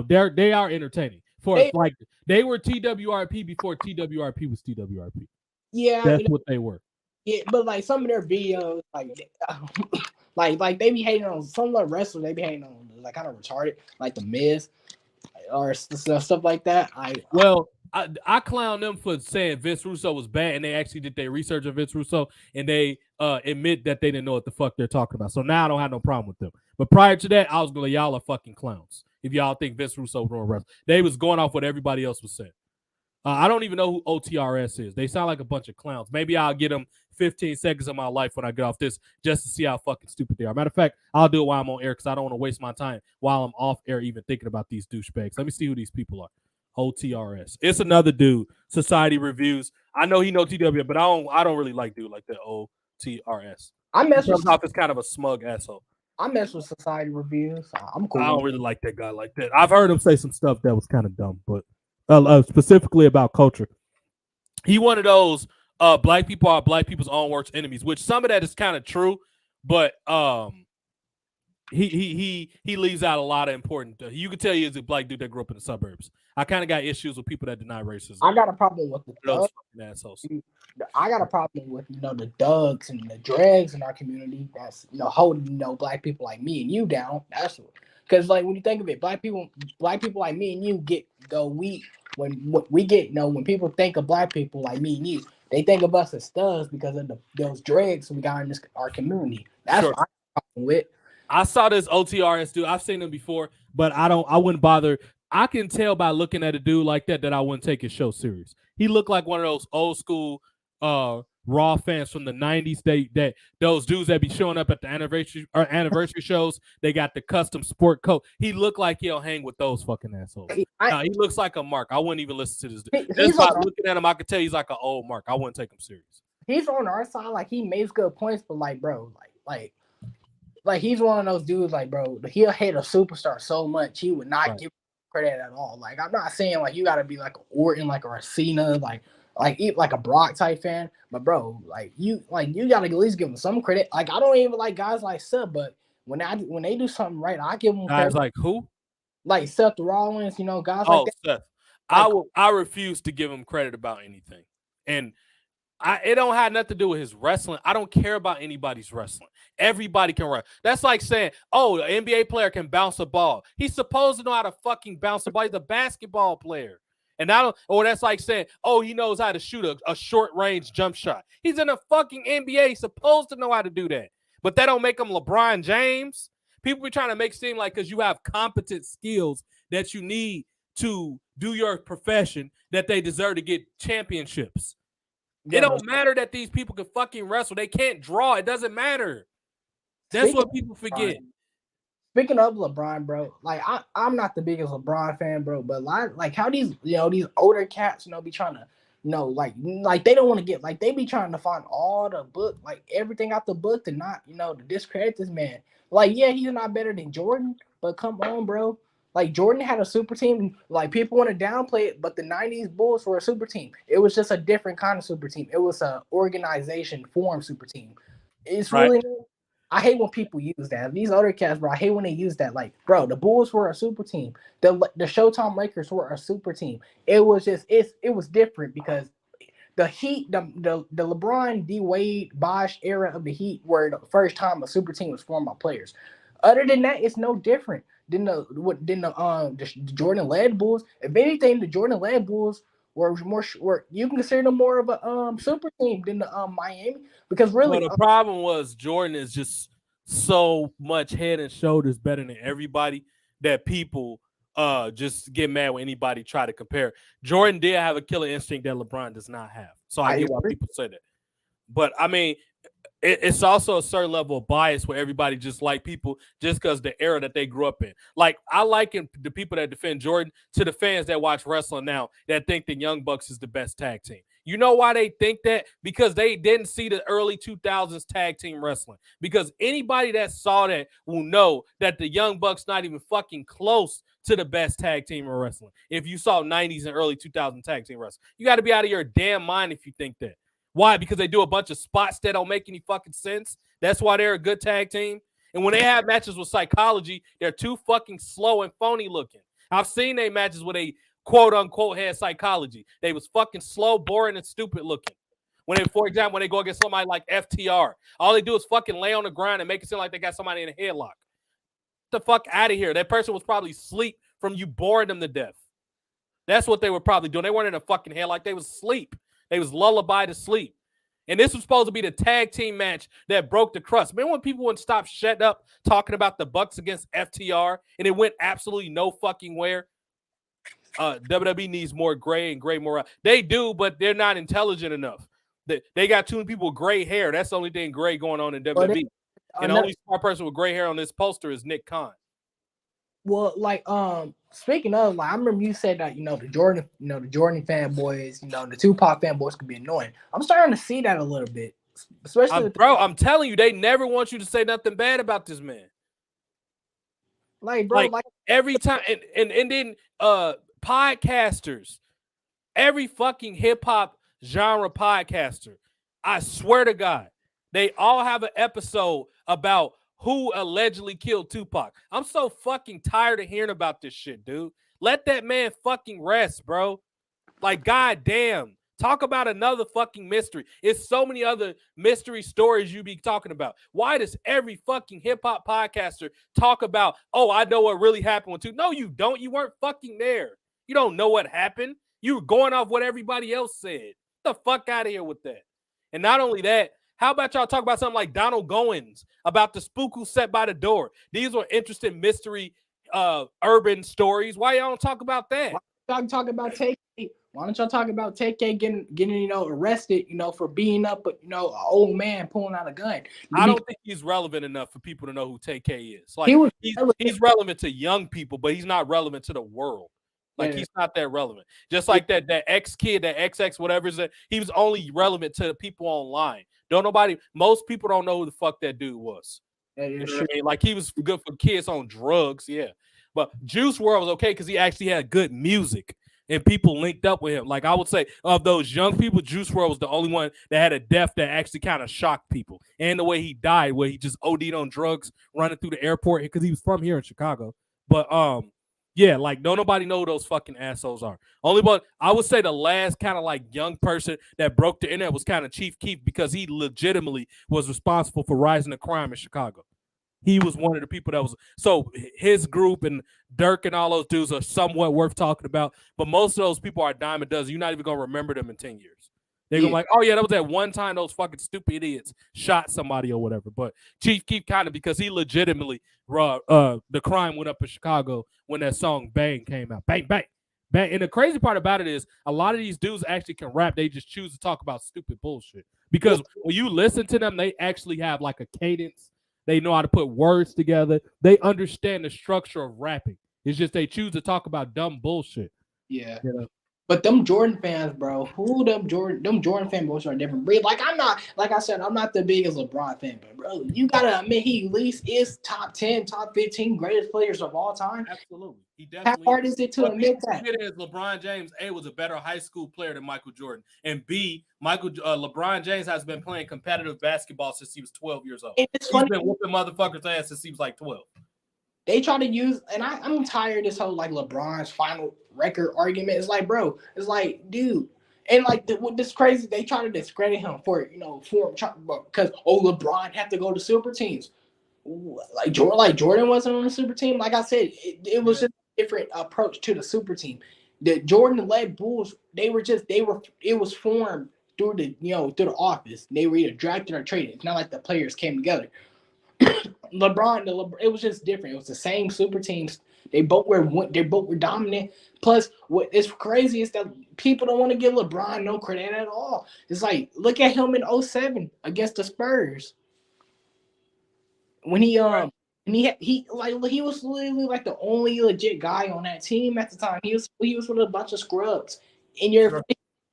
they are entertaining. They were TWRP before TWRP was TWRP. Yeah, that's what they were. Yeah, but like some of their videos, like they be hating on some of the wrestlers. They be hating on like kind of retarded, like the Miz or stuff like that. I clown them for saying Vince Russo was bad, and they actually did their research of Vince Russo, and they admit that they didn't know what the fuck they're talking about. So now I don't have no problem with them. But prior to that, I was going to y'all are fucking clowns. If y'all think Vince Russo ruined wrestling, they was going off what everybody else was saying. I don't even know who OTRS is. They sound like a bunch of clowns. Maybe I'll get them 15 seconds of my life when I get off this just to see how fucking stupid they are. Matter of fact, I'll do it while I'm on air because I don't want to waste my time while I'm off air even thinking about these douchebags. Let me see who these people are. OTRS. It's another dude. Society Reviews. I know he knows TW, but I don't really like dude like that. OTRS. I mess with off as kind of a smug asshole. I mess with Society Reviews. I'm cool. I don't really like that guy like that. I've heard him say some stuff that was kind of dumb, but specifically about culture. He one of those black people are black people's own worst enemies, which some of that is kind of true, but he leaves out a lot of important. You can tell he's a black dude that grew up in the suburbs. I kind of got issues with people that deny racism. I got a problem with the Those thugs. fucking assholes. I got a problem with the thugs and the dregs in our community. That's holding black people like me and you down. That's because like when you think of it, black people like me and you when people think of black people like me and you, they think of us as thugs because of those dregs we got in our community. That's what I'm talking with. I saw this OTRS dude. I've seen him before, but I wouldn't bother. I can tell by looking at a dude like that I wouldn't take his show serious. He looked like one of those old school Raw fans from the 90s. That those dudes that be showing up at the anniversary shows, they got the custom sport coat. He looked like he'll hang with those fucking assholes. He looks like a mark. I wouldn't even listen to this dude. Just by looking at him, I could tell he's like an old mark. I wouldn't take him serious. He's on our side, like he makes good points, but like bro, like he's one of those dudes, like bro, he'll hate a superstar so much he would not give credit at all. Like I'm not saying like you gotta be like an Orton, like a Cena, like a Brock type fan, but bro, like you gotta at least give him some credit. Like I don't even like guys like Seth, but when they do something right, I give them guys credit. like who? Like Seth Rollins, guys like that. Seth. I refuse to give him credit about anything, and it don't have nothing to do with his wrestling. I don't care about anybody's wrestling. Everybody can run. That's like saying, oh, an NBA player can bounce a ball. He's supposed to know how to fucking bounce a ball. He's a basketball player. And that's like saying, oh, he knows how to shoot a short range jump shot. He's in a fucking NBA. He's supposed to know how to do that. But that don't make him LeBron James. People be trying to make it seem like because you have competent skills that you need to do your profession that they deserve to get championships. It don't matter that these people can fucking wrestle. They can't draw. It doesn't matter. That's what people forget. Speaking of LeBron, bro, like I'm not the biggest LeBron fan, bro, but like how these these older cats be trying to like they don't want to get like they be trying to find all the book like everything out the book to not to discredit this man. Like yeah, he's not better than Jordan, but come on, bro. Like Jordan had a super team. Like people want to downplay it, but the '90s Bulls were a super team. It was just a different kind of super team. It was a organization formed super team. It's really. I hate when people use that. These other cats, bro, I hate when they use that. Like, bro, the Bulls were a super team. The Showtime Lakers were a super team. It was just it was different because the Heat, the LeBron, D Wade, Bosh era of the Heat were the first time a super team was formed by players. Other than that, it's no different than the Jordan led Bulls. If anything, the Jordan led Bulls were you can consider them more of a super team than the Miami because really the problem was Jordan is just so much head and shoulders better than everybody that people just get mad when anybody try to compare. Jordan did have a killer instinct that LeBron does not have, so I get why people say that. But I mean, it's also a certain level of bias where everybody just like people just because the era that they grew up in. Like I liken the people that defend Jordan to the fans that watch wrestling now that think the Young Bucks is the best tag team. You know why they think that? Because they didn't see the early 2000s tag team wrestling. Because anybody that saw that will know that the Young Bucks not even fucking close to the best tag team in wrestling. If you saw 90s and early 2000 tag team wrestling, you got to be out of your damn mind if you think that. Why? Because they do a bunch of spots that don't make any fucking sense. That's why they're a good tag team. And when they have matches with Psychology, they're too fucking slow and phony looking. I've seen they matches where they quote unquote had Psychology. They was fucking slow, boring, and stupid looking. For example, when they go against somebody like FTR, all they do is fucking lay on the ground and make it seem like they got somebody in a headlock. Get the fuck out of here. That person was probably asleep from you boring them to death. That's what they were probably doing. They weren't in a fucking headlock. They was asleep. They was lullaby to sleep. And this was supposed to be the tag team match that broke the crust. Remember when people wouldn't stop shutting up talking about the Bucks against FTR and it went absolutely no fucking where? WWE needs more gray and gray more. They do, but they're not intelligent enough. They got too many people with gray hair. That's the only thing gray going on in WWE. And the only smart person with gray hair on this poster is Nick Khan. Well, like speaking of, like I remember you said that the Jordan fanboys, the Tupac fanboys could be annoying. I'm starting to see that a little bit, especially I'm telling you, they never want you to say nothing bad about this man. Like, bro, like every time, and then podcasters, every fucking hip hop genre podcaster, I swear to God, they all have an episode about who allegedly killed Tupac. I'm so fucking tired of hearing about this shit, dude. Let that man fucking rest, bro. Like, goddamn. Talk about another fucking mystery. It's so many other mystery stories you be talking about. Why does every fucking hip-hop podcaster talk about, oh, I know what really happened with No, you don't. You weren't fucking there. You don't know what happened. You were going off what everybody else said. Get the fuck out of here with that. And not only that, how about y'all talk about something like Donald Goins, about the spook who sat by the door? These were interesting mystery urban stories. Why y'all don't talk about that? Why talk about TK? Why don't y'all talk about TK getting arrested, for beating up, an old man pulling out a gun? I don't think he's relevant enough for people to know who TK is. Like, he's relevant to young people, but he's not relevant to the world. Like, he's not that relevant. Just like that ex kid, that XX, whatever is that, he was only relevant to people online. Most people don't know who the fuck that dude was. Yeah, you know what I mean? Like, he was good for kids on drugs, yeah. But Juice WRLD was okay because he actually had good music and people linked up with him. Like, I would say, of those young people, Juice WRLD was the only one that had a death that actually kind of shocked people. And the way he died, where he just OD'd on drugs running through the airport because he was from here in Chicago. But yeah, like, don't nobody know who those fucking assholes are. Only one, I would say the last kind of like young person that broke the internet was kind of Chief Keef, because he legitimately was responsible for rising the crime in Chicago. He was one of the people that was, so his group and Dirk and all those dudes are somewhat worth talking about, but most of those people are a dime a dozen. You're not even going to remember them in 10 years. They're going to be like, oh yeah, that was that one time those fucking stupid idiots shot somebody or whatever. But Chief Keef kind of, because he legitimately, the crime went up in Chicago when that song Bang came out. Bang, bang, bang. And the crazy part about it is a lot of these dudes actually can rap. They just choose to talk about stupid bullshit. Because when you listen to them, they actually have like a cadence. They know how to put words together. They understand the structure of rapping. It's just they choose to talk about dumb bullshit. Yeah. But them Jordan fans, bro, them Jordan fanboys are a different breed. Like, I'm not the biggest LeBron fan, but bro, you gotta admit he at least is top 10, top 15 greatest players of all time. Absolutely. He definitely. How hard is it to admit that? Is LeBron James, A, was a better high school player than Michael Jordan, and B, LeBron James has been playing competitive basketball since he was 12 years old. He's been whooping motherfuckers' ass since he was like 12. They try to use, and I'm tired of this whole like LeBron's final record argument. It's like, bro, it's like, dude, and like this crazy. They try to discredit him for because LeBron had to go to super teams. Like Jordan wasn't on the super team. Like I said, it was just a different approach to the super team. The Jordan-led Bulls, it was formed through the office. They were either drafted or traded. It's not like the players came together. LeBron, it was just different. It was the same super teams. They both were dominant. Plus, what is crazy is that people don't want to give LeBron no credit at all. It's like, look at him in 2007 against the Spurs. When he was literally like the only legit guy on that team at the time. He was with a bunch of scrubs.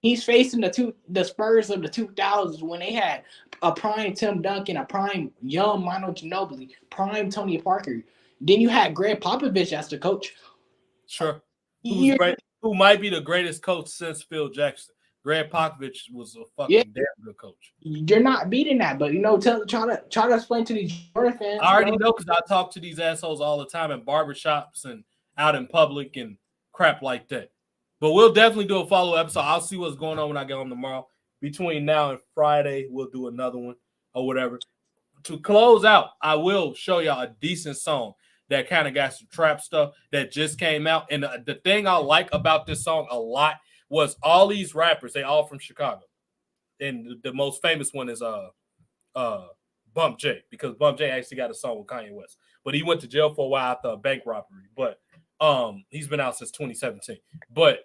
He's facing the Spurs of the 2000s when they had a prime Tim Duncan, a prime young Manu Ginobili, prime Tony Parker. Then you had Greg Popovich as the coach. Sure. Who might be the greatest coach since Phil Jackson. Greg Popovich was a fucking damn good coach. You're not beating that, but try to explain to these Jordan fans. I already know, because I talk to these assholes all the time in barbershops and out in public and crap like that. But we'll definitely do a follow-up episode. I'll see what's going on when I get home tomorrow. Between now and Friday, we'll do another one or whatever. To close out, I will show y'all a decent song that kind of got some trap stuff that just came out. And the thing I like about this song a lot was all these rappers, they all from Chicago. And the most famous one is Bump J, because Bump J actually got a song with Kanye West. But he went to jail for a while after a bank robbery. But he's been out since 2017. But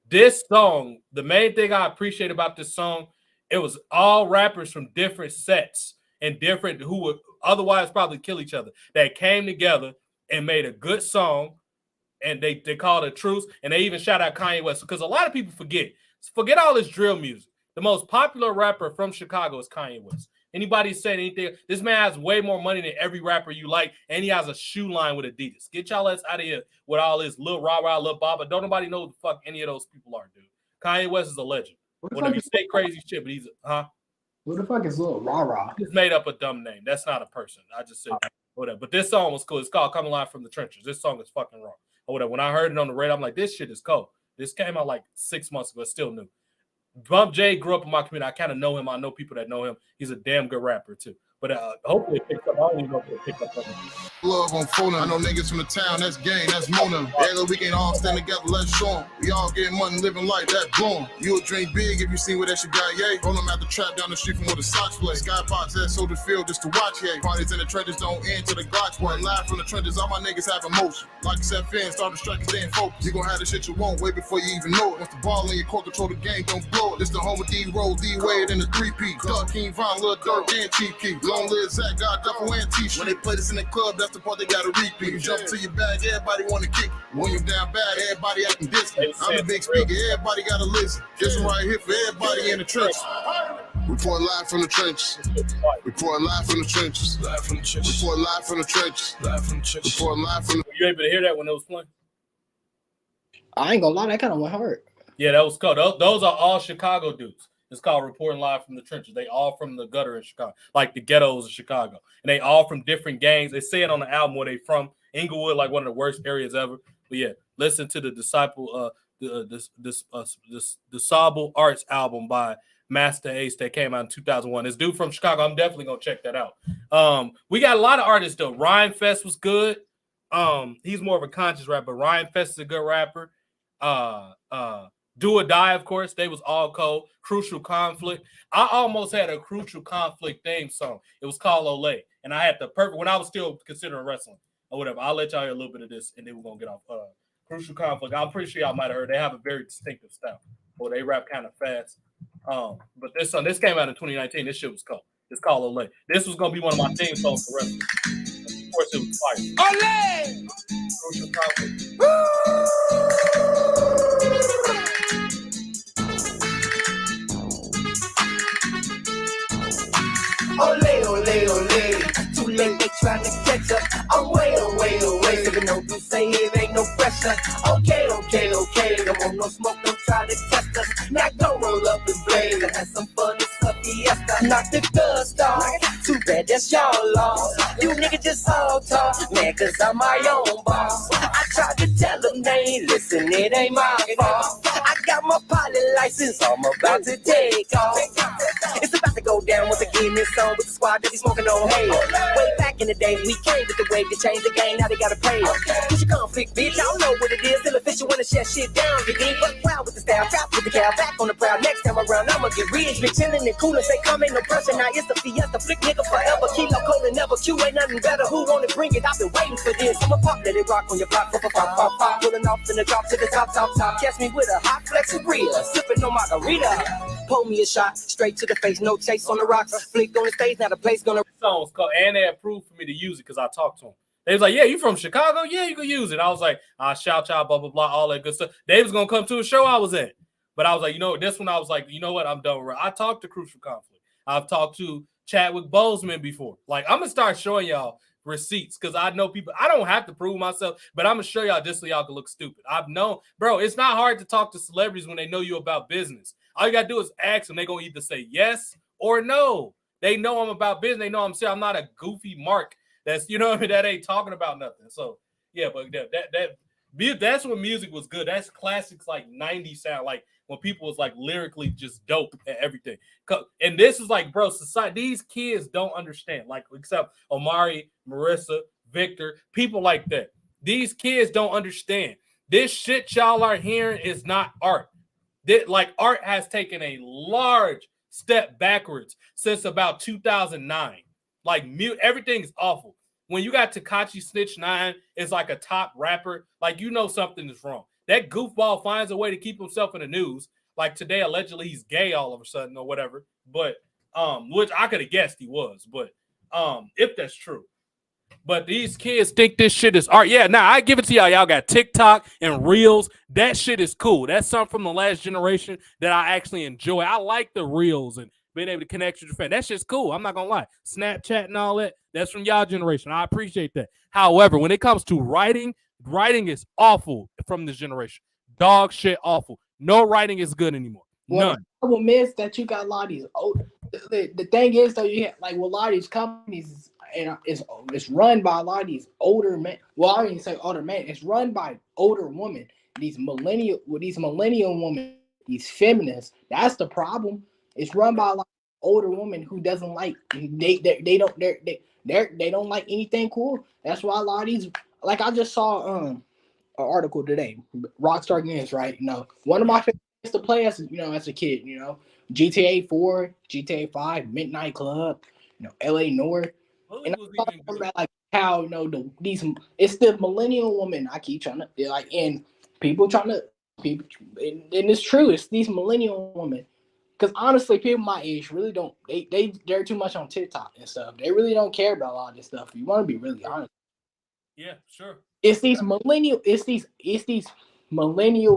this song, the main thing I appreciate about this song, it was all rappers from different sets and different who would otherwise probably kill each other that came together and made a good song, and they called it Truce, and they even shout out Kanye West, because a lot of people forget all this drill music. The most popular rapper from Chicago is Kanye West. Anybody saying anything? This man has way more money than every rapper you like, and he has a shoe line with Adidas. Get y'all ass out of here with all this Lil Rah, Lil Baba. Don't nobody know who the fuck any of those people are, dude. Kanye West is a legend. Whatever you say crazy shit, but he's Who the fuck is Lil Rah? Just made up a dumb name. That's not a person. I just said whatever. But this song was cool. It's called "Coming Live from the Trenches." This song is fucking raw. Or whatever. When I heard it on the radio, I'm like, this shit is cold. This came out like 6 months ago. It's still new. Bump J grew up in my community. I kind of know him. I know people that know him. He's a damn good rapper too. But hopefully it picks up. I don't even know if it picks up. Love on phone. I know niggas from the town. That's gang. That's Mona. Every weekend all stand together. Let's show 'em. We all getting money, living like that. Boom. You'll drink big if you see where that shit got. Yay. Roll them out the trap down the street from where the Sox play. Skybox that sold the field just to watch. Yay. Parties in the trenches don't end till the Glocks play. Live from the trenches. All my niggas have emotion. Like set fans, start the strike and stay in focus. You gon' have the shit you want way before you even know it. Once the ball in your court, control the game, don't blow it. This the home of D-Roll, D-Wade, and the 3P. Doug King, Von, Lil Durk, and Chief Keef. Long live Zach, God, Duffel, and T-Shirt. When they play this in the club, that's the part they gotta repeat. You jump to your bag, everybody wanna kick it. When you down bad, everybody acting distant. I'm the big speaker, everybody gotta listen. This one right here for everybody in the trenches. Report live from the trenches. Report live from the trenches. Live from the trenches. Report live from the trenches. Live from the trenches. Report live from the. Were you able to hear that when it was playing? I ain't gonna lie, that kind of went hard. Yeah, that was cool. Those are all Chicago dudes. It's called Reporting Live from the Trenches. They all from the gutter in Chicago, like the ghettos of Chicago. And they all from different gangs. They say it on the album where they from. Inglewood, like one of the worst areas ever. But yeah, listen to the DeSable Arts album by Master Ace that came out in 2001. This dude from Chicago, I'm definitely gonna check that out. We got a lot of artists though. Ryan Fest was good. He's more of a conscious rapper. Ryan Fest is a good rapper. Do or Die, of course, they was all cold. Crucial Conflict. I almost had a Crucial Conflict theme song. It was called Olay, and I had the perfect when I was still considering wrestling or whatever. I'll let y'all hear a little bit of this, and then we're gonna get off. Crucial Conflict. I'm pretty sure y'all might have heard. They have a very distinctive style, or they rap kind of fast. But this song, this came out in 2019. This shit was cold. It's called Olay. This was gonna be one of my theme songs for wrestling. Of course, it was fire. Olay! Crucial Conflict. Ole, ole, ole. Too late, they trying to catch up. I'm way away. Even though you say it ain't no pressure. Okay. Don't want no smoke, don't try to test us. Now go roll up and blaze and have some fun. It's a fiesta. Knock the dust off. Too bad that's y'all lost. You niggas just all talk. Man, cause I'm my own boss. I tried to tell them they ain't listen, it ain't my fault. I got my pilot license, I'm about to take off. It's about to go down once again, this song with the squad that be smoking on hay. Way back in the day, we came with the wave to change the game, now they gotta pay. Push your conflict, bitch, I don't know what it is. Still official when I shut shit down, you dig? But proud with the style, trap with the cow, back on the proud. Next time around, I'ma get rich, be chillin' and coolin', say come ain't no pressure. Now it's the fiesta, flick nigga forever. Kilo cold and never Q, ain't nothing better. Who wanna bring it? I've been waiting for this. I'ma pop, let it rock on your block, pop. Pulling off in the drop to the top. Catch me with a hot flexibility, sipping on margarita. Pull me a shot, straight to the face, no chase on the rocks. Flick on the stage, now the place gonna. This song was called, and they approved for me to use it because I talked to them. They was like, "Yeah, you from Chicago? Yeah, you can use it." I was like, "Shout out, blah blah blah, all that good stuff." They was gonna come to a show I was at, but I was like, you know, this one I was like, you know what, I'm done with it. I talked to Crucial Conflict. I've talked to Chadwick Boseman before. Like, I'm gonna start showing y'all receipts because I know people. I don't have to prove myself, but I'm gonna show y'all just so y'all can look stupid. I've known, bro. It's not hard to talk to celebrities when they know you about business. All you gotta do is ask them. They gonna either say yes or no. They know I'm about business. They know I'm saying I'm not a goofy mark. That's, you know what I mean, that ain't talking about nothing. So yeah, but that's when music was good. That's classics like 90s sound, like when people was like lyrically just dope at everything. And this is like, bro, society, these kids don't understand, like, except Omari, Marissa, Victor, people like that. These kids don't understand. This shit y'all are hearing is not art. Like, art has taken a large step backwards since about 2009. Like, everything's awful. When you got Tekashi Snitch 9 is like a top rapper, like, you know something is wrong. That goofball finds a way to keep himself in the news. Like today, allegedly he's gay all of a sudden or whatever. But which I could have guessed he was, but if that's true. But these kids think this shit is art. Yeah, now I give it to y'all. Y'all got TikTok and Reels. That shit is cool. That's something from the last generation that I actually enjoy. I like the Reels and being able to connect with your fan. That shit's cool. I'm not gonna lie. Snapchat and all that, that's from y'all generation. I appreciate that. However, when it comes to writing is awful from this generation. Dog shit awful. No writing is good anymore. Well, none. The problem is that you got a lot of these old the thing is though, you have, like with a lot of these companies, and it's run by a lot of these older men. Well, I don't even say older men. It's run by older women. These millennial women, these feminists. That's the problem. It's run by a lot of older women who doesn't like they don't like anything cool. That's why a lot of these, like I just saw an article today, Rockstar Games, right? You know, one of my favorites to play as as a kid, GTA 4, GTA 5, Midnight Club, LA North. Bully And was I'm even talking good. about like how it's the millennial woman I keep trying to and people trying to and it's true, it's these millennial women. Because honestly, people my age really don't they're too much on TikTok and stuff. They really don't care about a lot of this stuff. You want to be really honest. Yeah, sure. It's these millennial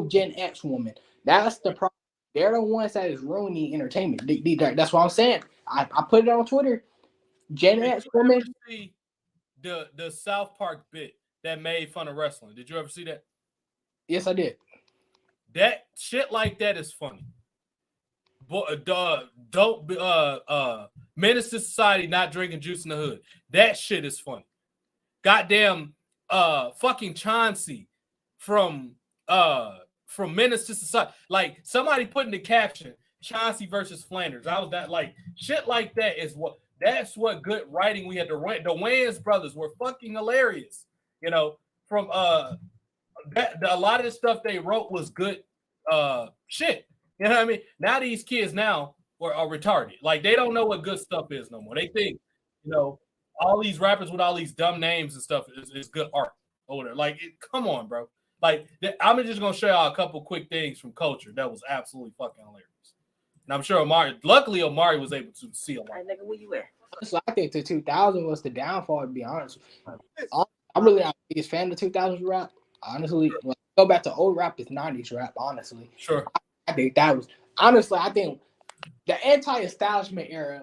Gen X women. That's the problem. They're the ones that is ruining entertainment. That's what I'm saying. I put it on Twitter. Gen Did X you ever women. see the South Park bit that made fun of wrestling? Did you ever see that? Yes, I did. That shit like that is funny. Don't Menace to Society, not drinking juice in the hood. That shit is funny. Goddamn fucking Chauncey from Menace to Society. Like somebody put in the caption Chauncey versus Flanders. I was that like shit like that is that's what good writing we had. The Wayans brothers were fucking hilarious. From a lot of the stuff they wrote was good shit. You know what I mean? Now these kids now are retarded. Like they don't know what good stuff is no more. They think, all these rappers with all these dumb names and stuff is good art or whatever. Like, come on, bro. Like, I'm just gonna show y'all a couple quick things from Culture that was absolutely fucking hilarious. And I'm sure luckily Omari was able to see a lot. Hey, nigga, where you at? So I think the 2000 was the downfall. To be honest, I'm really not the biggest fan of the 2000s rap. Honestly, when I go back to old rap, it's 90s rap. Honestly, Sure. I think that was honestly. I think the anti-establishment era,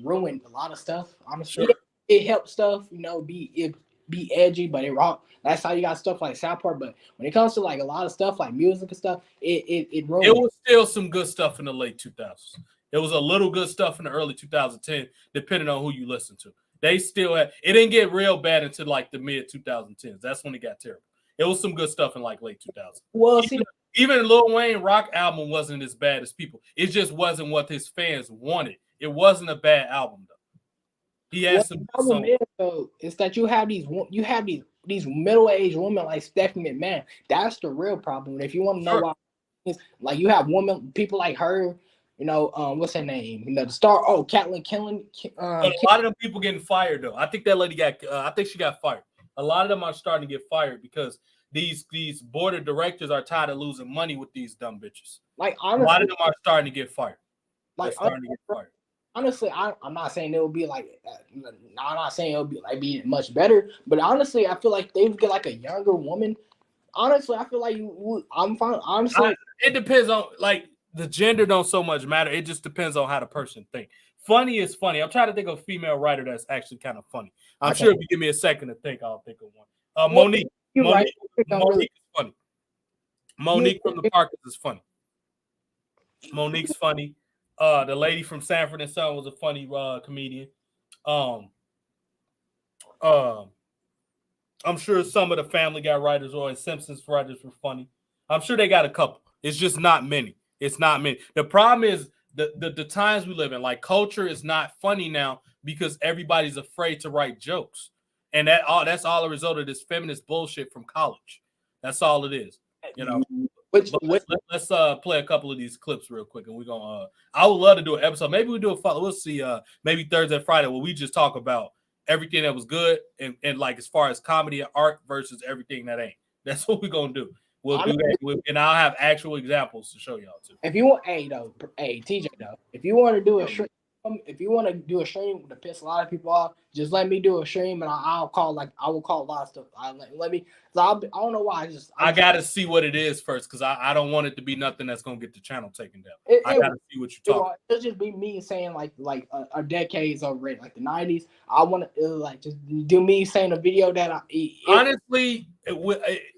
ruined a lot of stuff. Honestly, Sure. it helped stuff, be edgy, but it wrong. That's how you got stuff like South Park. But when it comes to like a lot of stuff like music and stuff, it ruined. It was still some good stuff in the late 2000s. It was a little good stuff in the early 2010, depending on who you listen to. They still had it. Didn't get real bad until like the mid 2010s. That's when it got terrible. It was some good stuff in like late 2000s. Well, see, Even Lil Wayne rock album wasn't as bad as people. It just wasn't what his fans wanted. It wasn't a bad album though. He had some. problem is though is that you have these middle-aged women like Stephanie McMahon. That's the real problem. If you want to know why, like you have people like her. What's her name? The star. Oh, Catelyn Killen. But a lot of them people getting fired though. I think that lady got. I think she got fired. A lot of them are starting to get fired because these board of directors are tired of losing money with these dumb bitches. Like honestly, a lot of them are starting to get fired. Like starting to get fired. Honestly, I'm not saying it will be like. I'm not saying it'll be like much better, but honestly, I feel like they would get like a younger woman. Honestly, I feel like I'm fine. Honestly, it depends on like the gender. Don't so much matter. It just depends on how the person think. Funny is funny. I'm trying to think of a female writer that's actually kind of funny. I'm sure if you give me a second to think, I'll think of one. Monique. Monique is funny. Monique from the Parkers is funny. Monique's funny. The lady from Sanford and Son was a funny comedian. I'm sure some of the Family Guy writers or Simpsons writers were funny. I'm sure they got a couple. It's just not many. It's not many. The problem is the times we live in. Like Culture is not funny now because everybody's afraid to write jokes, and that's all a result of this feminist bullshit from college. That's all it is. Let's play a couple of these clips real quick, and we're gonna. I would love to do an episode. Maybe we do a follow. We'll see. Maybe Thursday, Friday, where we just talk about everything that was good and like as far as comedy and art versus everything that ain't. That's what we're gonna do. We'll do that, and I'll have actual examples to show y'all too. If you want, TJ though, if you want to do a stream, to piss a lot of people off, just let me do a stream, and I will call a lot of stuff. I don't know why. I gotta see what it is first because I don't want it to be nothing that's gonna get the channel taken down. I gotta see what you're talking. It'll just be me saying like a decades already, like the 90s. I want to like just do me saying a video that honestly.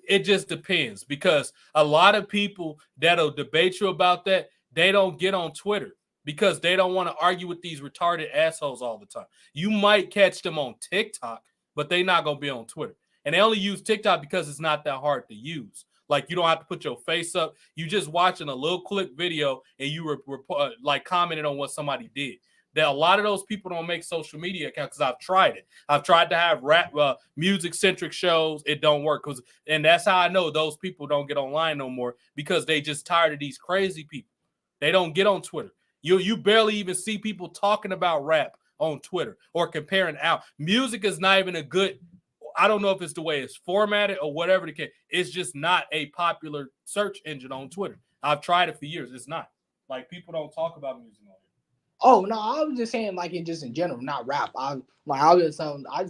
It just depends because a lot of people that'll debate you about that, they don't get on Twitter. because they don't want to argue with these retarded assholes all the time. You might catch them on TikTok, but they're not going to be on Twitter. And they only use TikTok because it's not that hard to use. Like, you don't have to put your face up. You just watching a little clip video and you like commented on what somebody did. That a lot of those people don't make social media accounts because I've tried it. I've tried to have rap music-centric shows. It don't work. And that's how I know those people don't get online no more, because they just tired of these crazy people. They don't get on Twitter. You barely even see people talking about rap on Twitter or comparing out. Music is not even a good, I don't know if it's the way it's formatted or whatever the case. It's just not a popular search engine on Twitter. I've tried it for years. It's not. Like, people don't talk about music on here. Oh no, I was just saying like it just in general, not rap. I was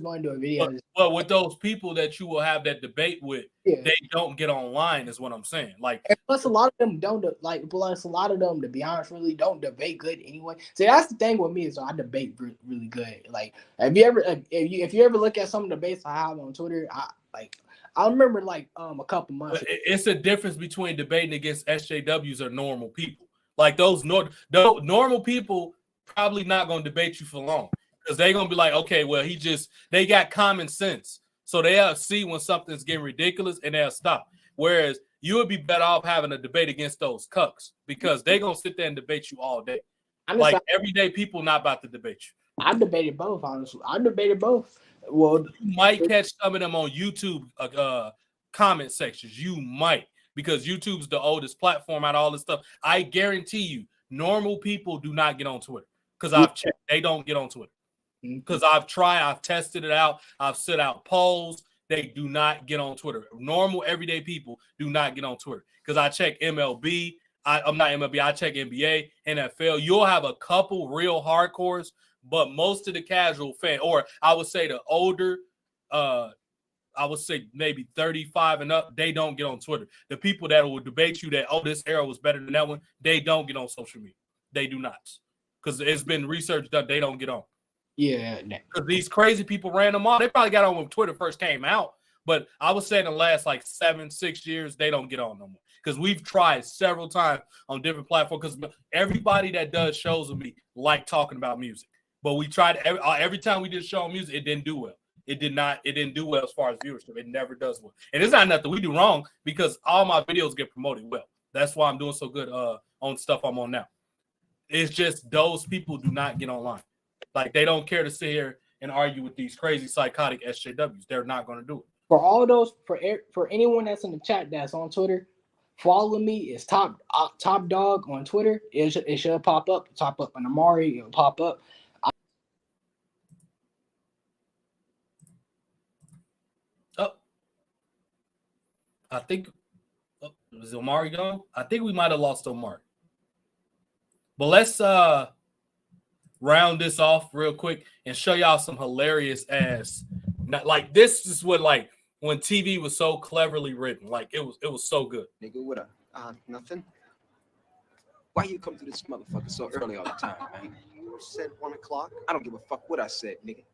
going to do a video. But with those people that you will have that debate with, Yeah. they don't get online, is what I'm saying. Like, And plus, a lot of them don't Plus, a lot of them, to be honest, really don't debate good anyway. See, that's the thing with me is I debate really good. Like, if you ever look at some of the debates I have on Twitter, I remember like a couple months ago. It's a difference between debating against SJWs or normal people. Like, those normal people probably not going to debate you for long, because they're going to be like, okay, well, they got common sense. So they'll see when something's getting ridiculous and they'll stop. Whereas you would be better off having a debate against those cucks, because they're going to sit there and debate you all day. Like, everyday people not about to debate you. I debated both, honestly. I debated both. Well, you might catch some of them on YouTube comment sections. You might, because YouTube's the oldest platform out of all this stuff. I guarantee you, normal people do not get on Twitter, because I've checked. They don't get on Twitter, because I've tried. I've tested it out. I've set out polls. They do not get on Twitter. Normal, everyday people do not get on Twitter, because I check MLB. I'm not MLB. I check NBA, NFL. You'll have a couple real hardcores, but most of the casual fan, or I would say the older, I would say maybe 35 and up, they don't get on Twitter. The people that will debate you that, oh, this era was better than that one, they don't get on social media. They do not. Because it's been research done. They don't get on. Yeah. Because these crazy people ran them all. They probably got on when Twitter first came out. But I would say in the last like 7-6 years, they don't get on no more. Because we've tried several times on different platforms. Because everybody that does shows with me like talking about music. But we tried every time we did a show on music, it didn't do well. It didn't do well as far as viewership. It never does well. And it's not nothing we do wrong, because all my videos get promoted well. That's why I'm doing so good on stuff I'm on now. It's just those people do not get online. Like, they don't care to sit here and argue with these crazy psychotic SJWs. They're not going to do it. For all those, for anyone that's in the chat that's on Twitter, follow me. It's top dog on Twitter. It should pop up. Top up on Amari. It'll pop up. I think was Omari gone? I think we might have lost Omari. But let's round this off real quick and show y'all some hilarious ass. Like, this is what, like, when TV was so cleverly written. Like, it was so good. Nigga, what up? Nothing. Why you come to this motherfucker so early all the time, man? You said 1 o'clock. I don't give a fuck what I said, nigga.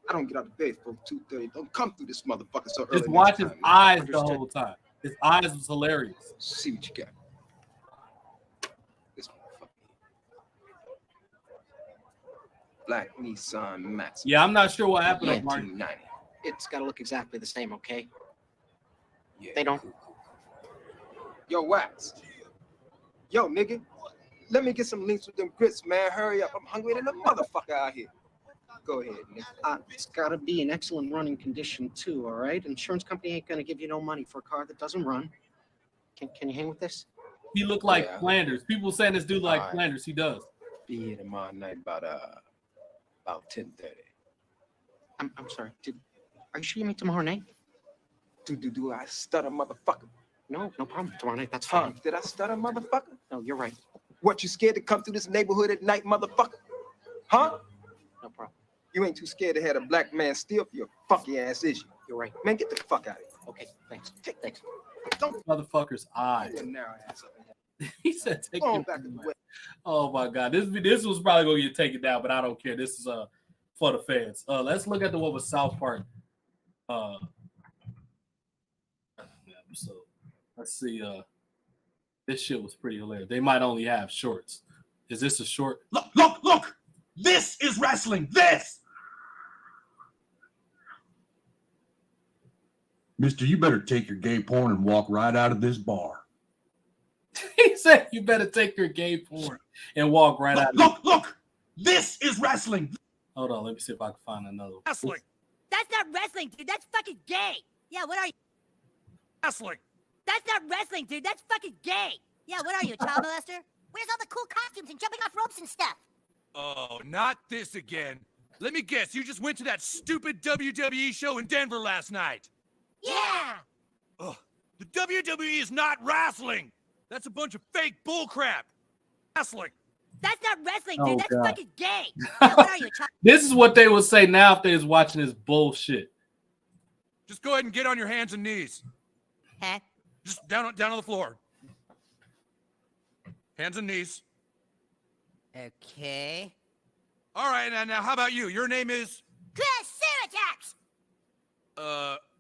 I don't get out of bed for 2:30. Don't come through this motherfucker so early. Just watch his eyes the Understood? whole time. His eyes was hilarious. See what you got. This motherfucker. Black Nissan Maxima. Yeah, I'm not sure what happened. Omari. 1990. It's got to look exactly the same, okay? Yeah. They don't. Yo, Wax. Yo, nigga. Let me get some links with them grits, man. Hurry up. I'm hungry than a motherfucker out here. Go ahead, nigga. It's got to be in excellent running condition, too, all right? Insurance company ain't going to give you no money for a car that doesn't run. Can you hang with this? He looked like Yeah. Flanders. People saying this dude like Alright. Flanders. He does. Be here tomorrow night about 10:30. I'm sorry. Are you sure you mean tomorrow night? Do I stutter, motherfucker? No problem. Tomorrow night, that's Huh? fine. Did I stutter, motherfucker? No, you're right. What, you scared to come through this neighborhood at night, motherfucker? Huh? No problem. You ain't too scared to have a black man steal for your funky ass, is you? You're right. Man, get the fuck out of here. Okay, thanks. Take Thanks. Don't Motherfucker's eyes. your narrow ass up in here. He said, "Take Go your on back to the way. Oh my god, this was probably gonna get taken down, but I don't care. This is for the fans. Let's look at the one with South Park. So let's see. This shit was pretty hilarious. They might only have shorts. Is this a short? Look! This is wrestling. This! Mister, you better take your gay porn and walk right out of this bar. He said you better take your gay porn and walk right out. Look! This is wrestling. Hold on, let me see if I can find another one. Wrestling. That's not wrestling, dude. That's fucking gay. Yeah, what are you? Wrestling. That's not wrestling, dude. That's fucking gay. Yeah, what are you, a child molester? Where's all the cool costumes and jumping off ropes and stuff? Oh, not this again. Let me guess, you just went to that stupid WWE show in Denver last night. Yeah! Ugh, the WWE is not wrestling. That's a bunch of fake bullcrap. Wrestling. That's not wrestling, dude. Oh, That's God. fucking gay. Yeah, what are you, a child? This is what they would say now if they was watching this bullshit. Just go ahead and get on your hands and knees. Huh? Just down on the floor. Hands and knees. Okay. All right, now how about you? Your name is? Triceratops!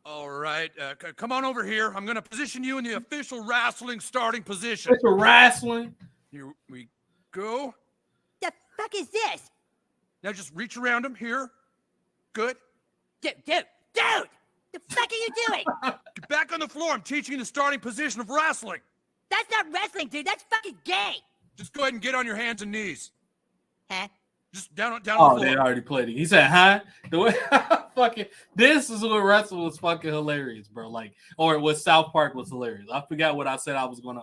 All right. Come on over here. I'm going to position you in the official wrestling starting position. It's a wrestling. Here we go. The fuck is this? Now just reach around him here. Good. Dude! The fuck are you doing? Get back on the floor. I'm teaching you the starting position of wrestling. That's not wrestling, dude. That's fucking gay. Just go ahead and get on your hands and knees. Huh? Just down on Oh, the they floor. already played it. He said, "Huh?" The way fucking this is what wrestling was fucking hilarious, bro. Like, or what South Park was hilarious. I forgot what I said I was gonna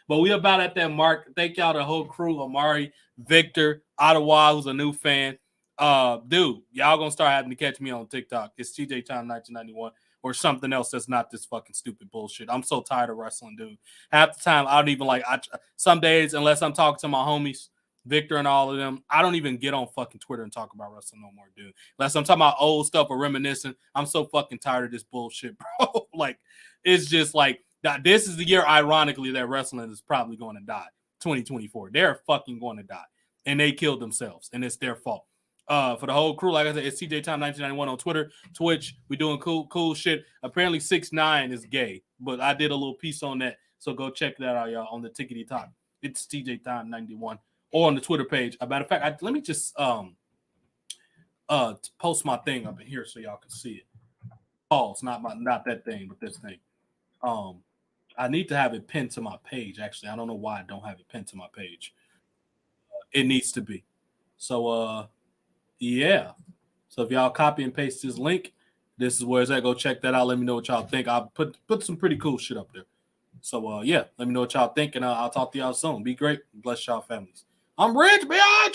but we about at that mark. Thank y'all, the whole crew, Amari, Victor, Ottawa, who's a new fan. Dude, y'all gonna start having to catch me on TikTok. It's TJ Time 1991 or something else that's not this fucking stupid bullshit. I'm so tired of wrestling, dude. Half the time I don't even like. Some days, unless I'm talking to my homies, Victor and all of them, I don't even get on fucking Twitter and talk about wrestling no more, dude. Unless I'm talking about old stuff or reminiscing. I'm so fucking tired of this bullshit, bro. Like, it's just like this is the year, ironically, that wrestling is probably going to die. 2024, they're fucking going to die, and they killed themselves, and it's their fault. For the whole crew, like I said, it's TJ Time 1991 on Twitter, Twitch. We doing cool shit. Apparently 6ix9ine is gay, but I did a little piece on that, so go check that out, y'all, on the Tickety Talk. It's TJ Time 91 or on the Twitter page. As a matter of fact, let me just post my thing up in here so y'all can see it. Pause, not that thing, but this thing. I need to have it pinned to my page. Actually, I don't know why I don't have it pinned to my page. It needs to be. So yeah. So if y'all copy and paste this link, this is where it's at. Go check that out. Let me know what y'all think. I'll put some pretty cool shit up there. So yeah, let me know what y'all think, and I'll talk to y'all soon. Be great. Bless y'all families. I'm rich, bitch.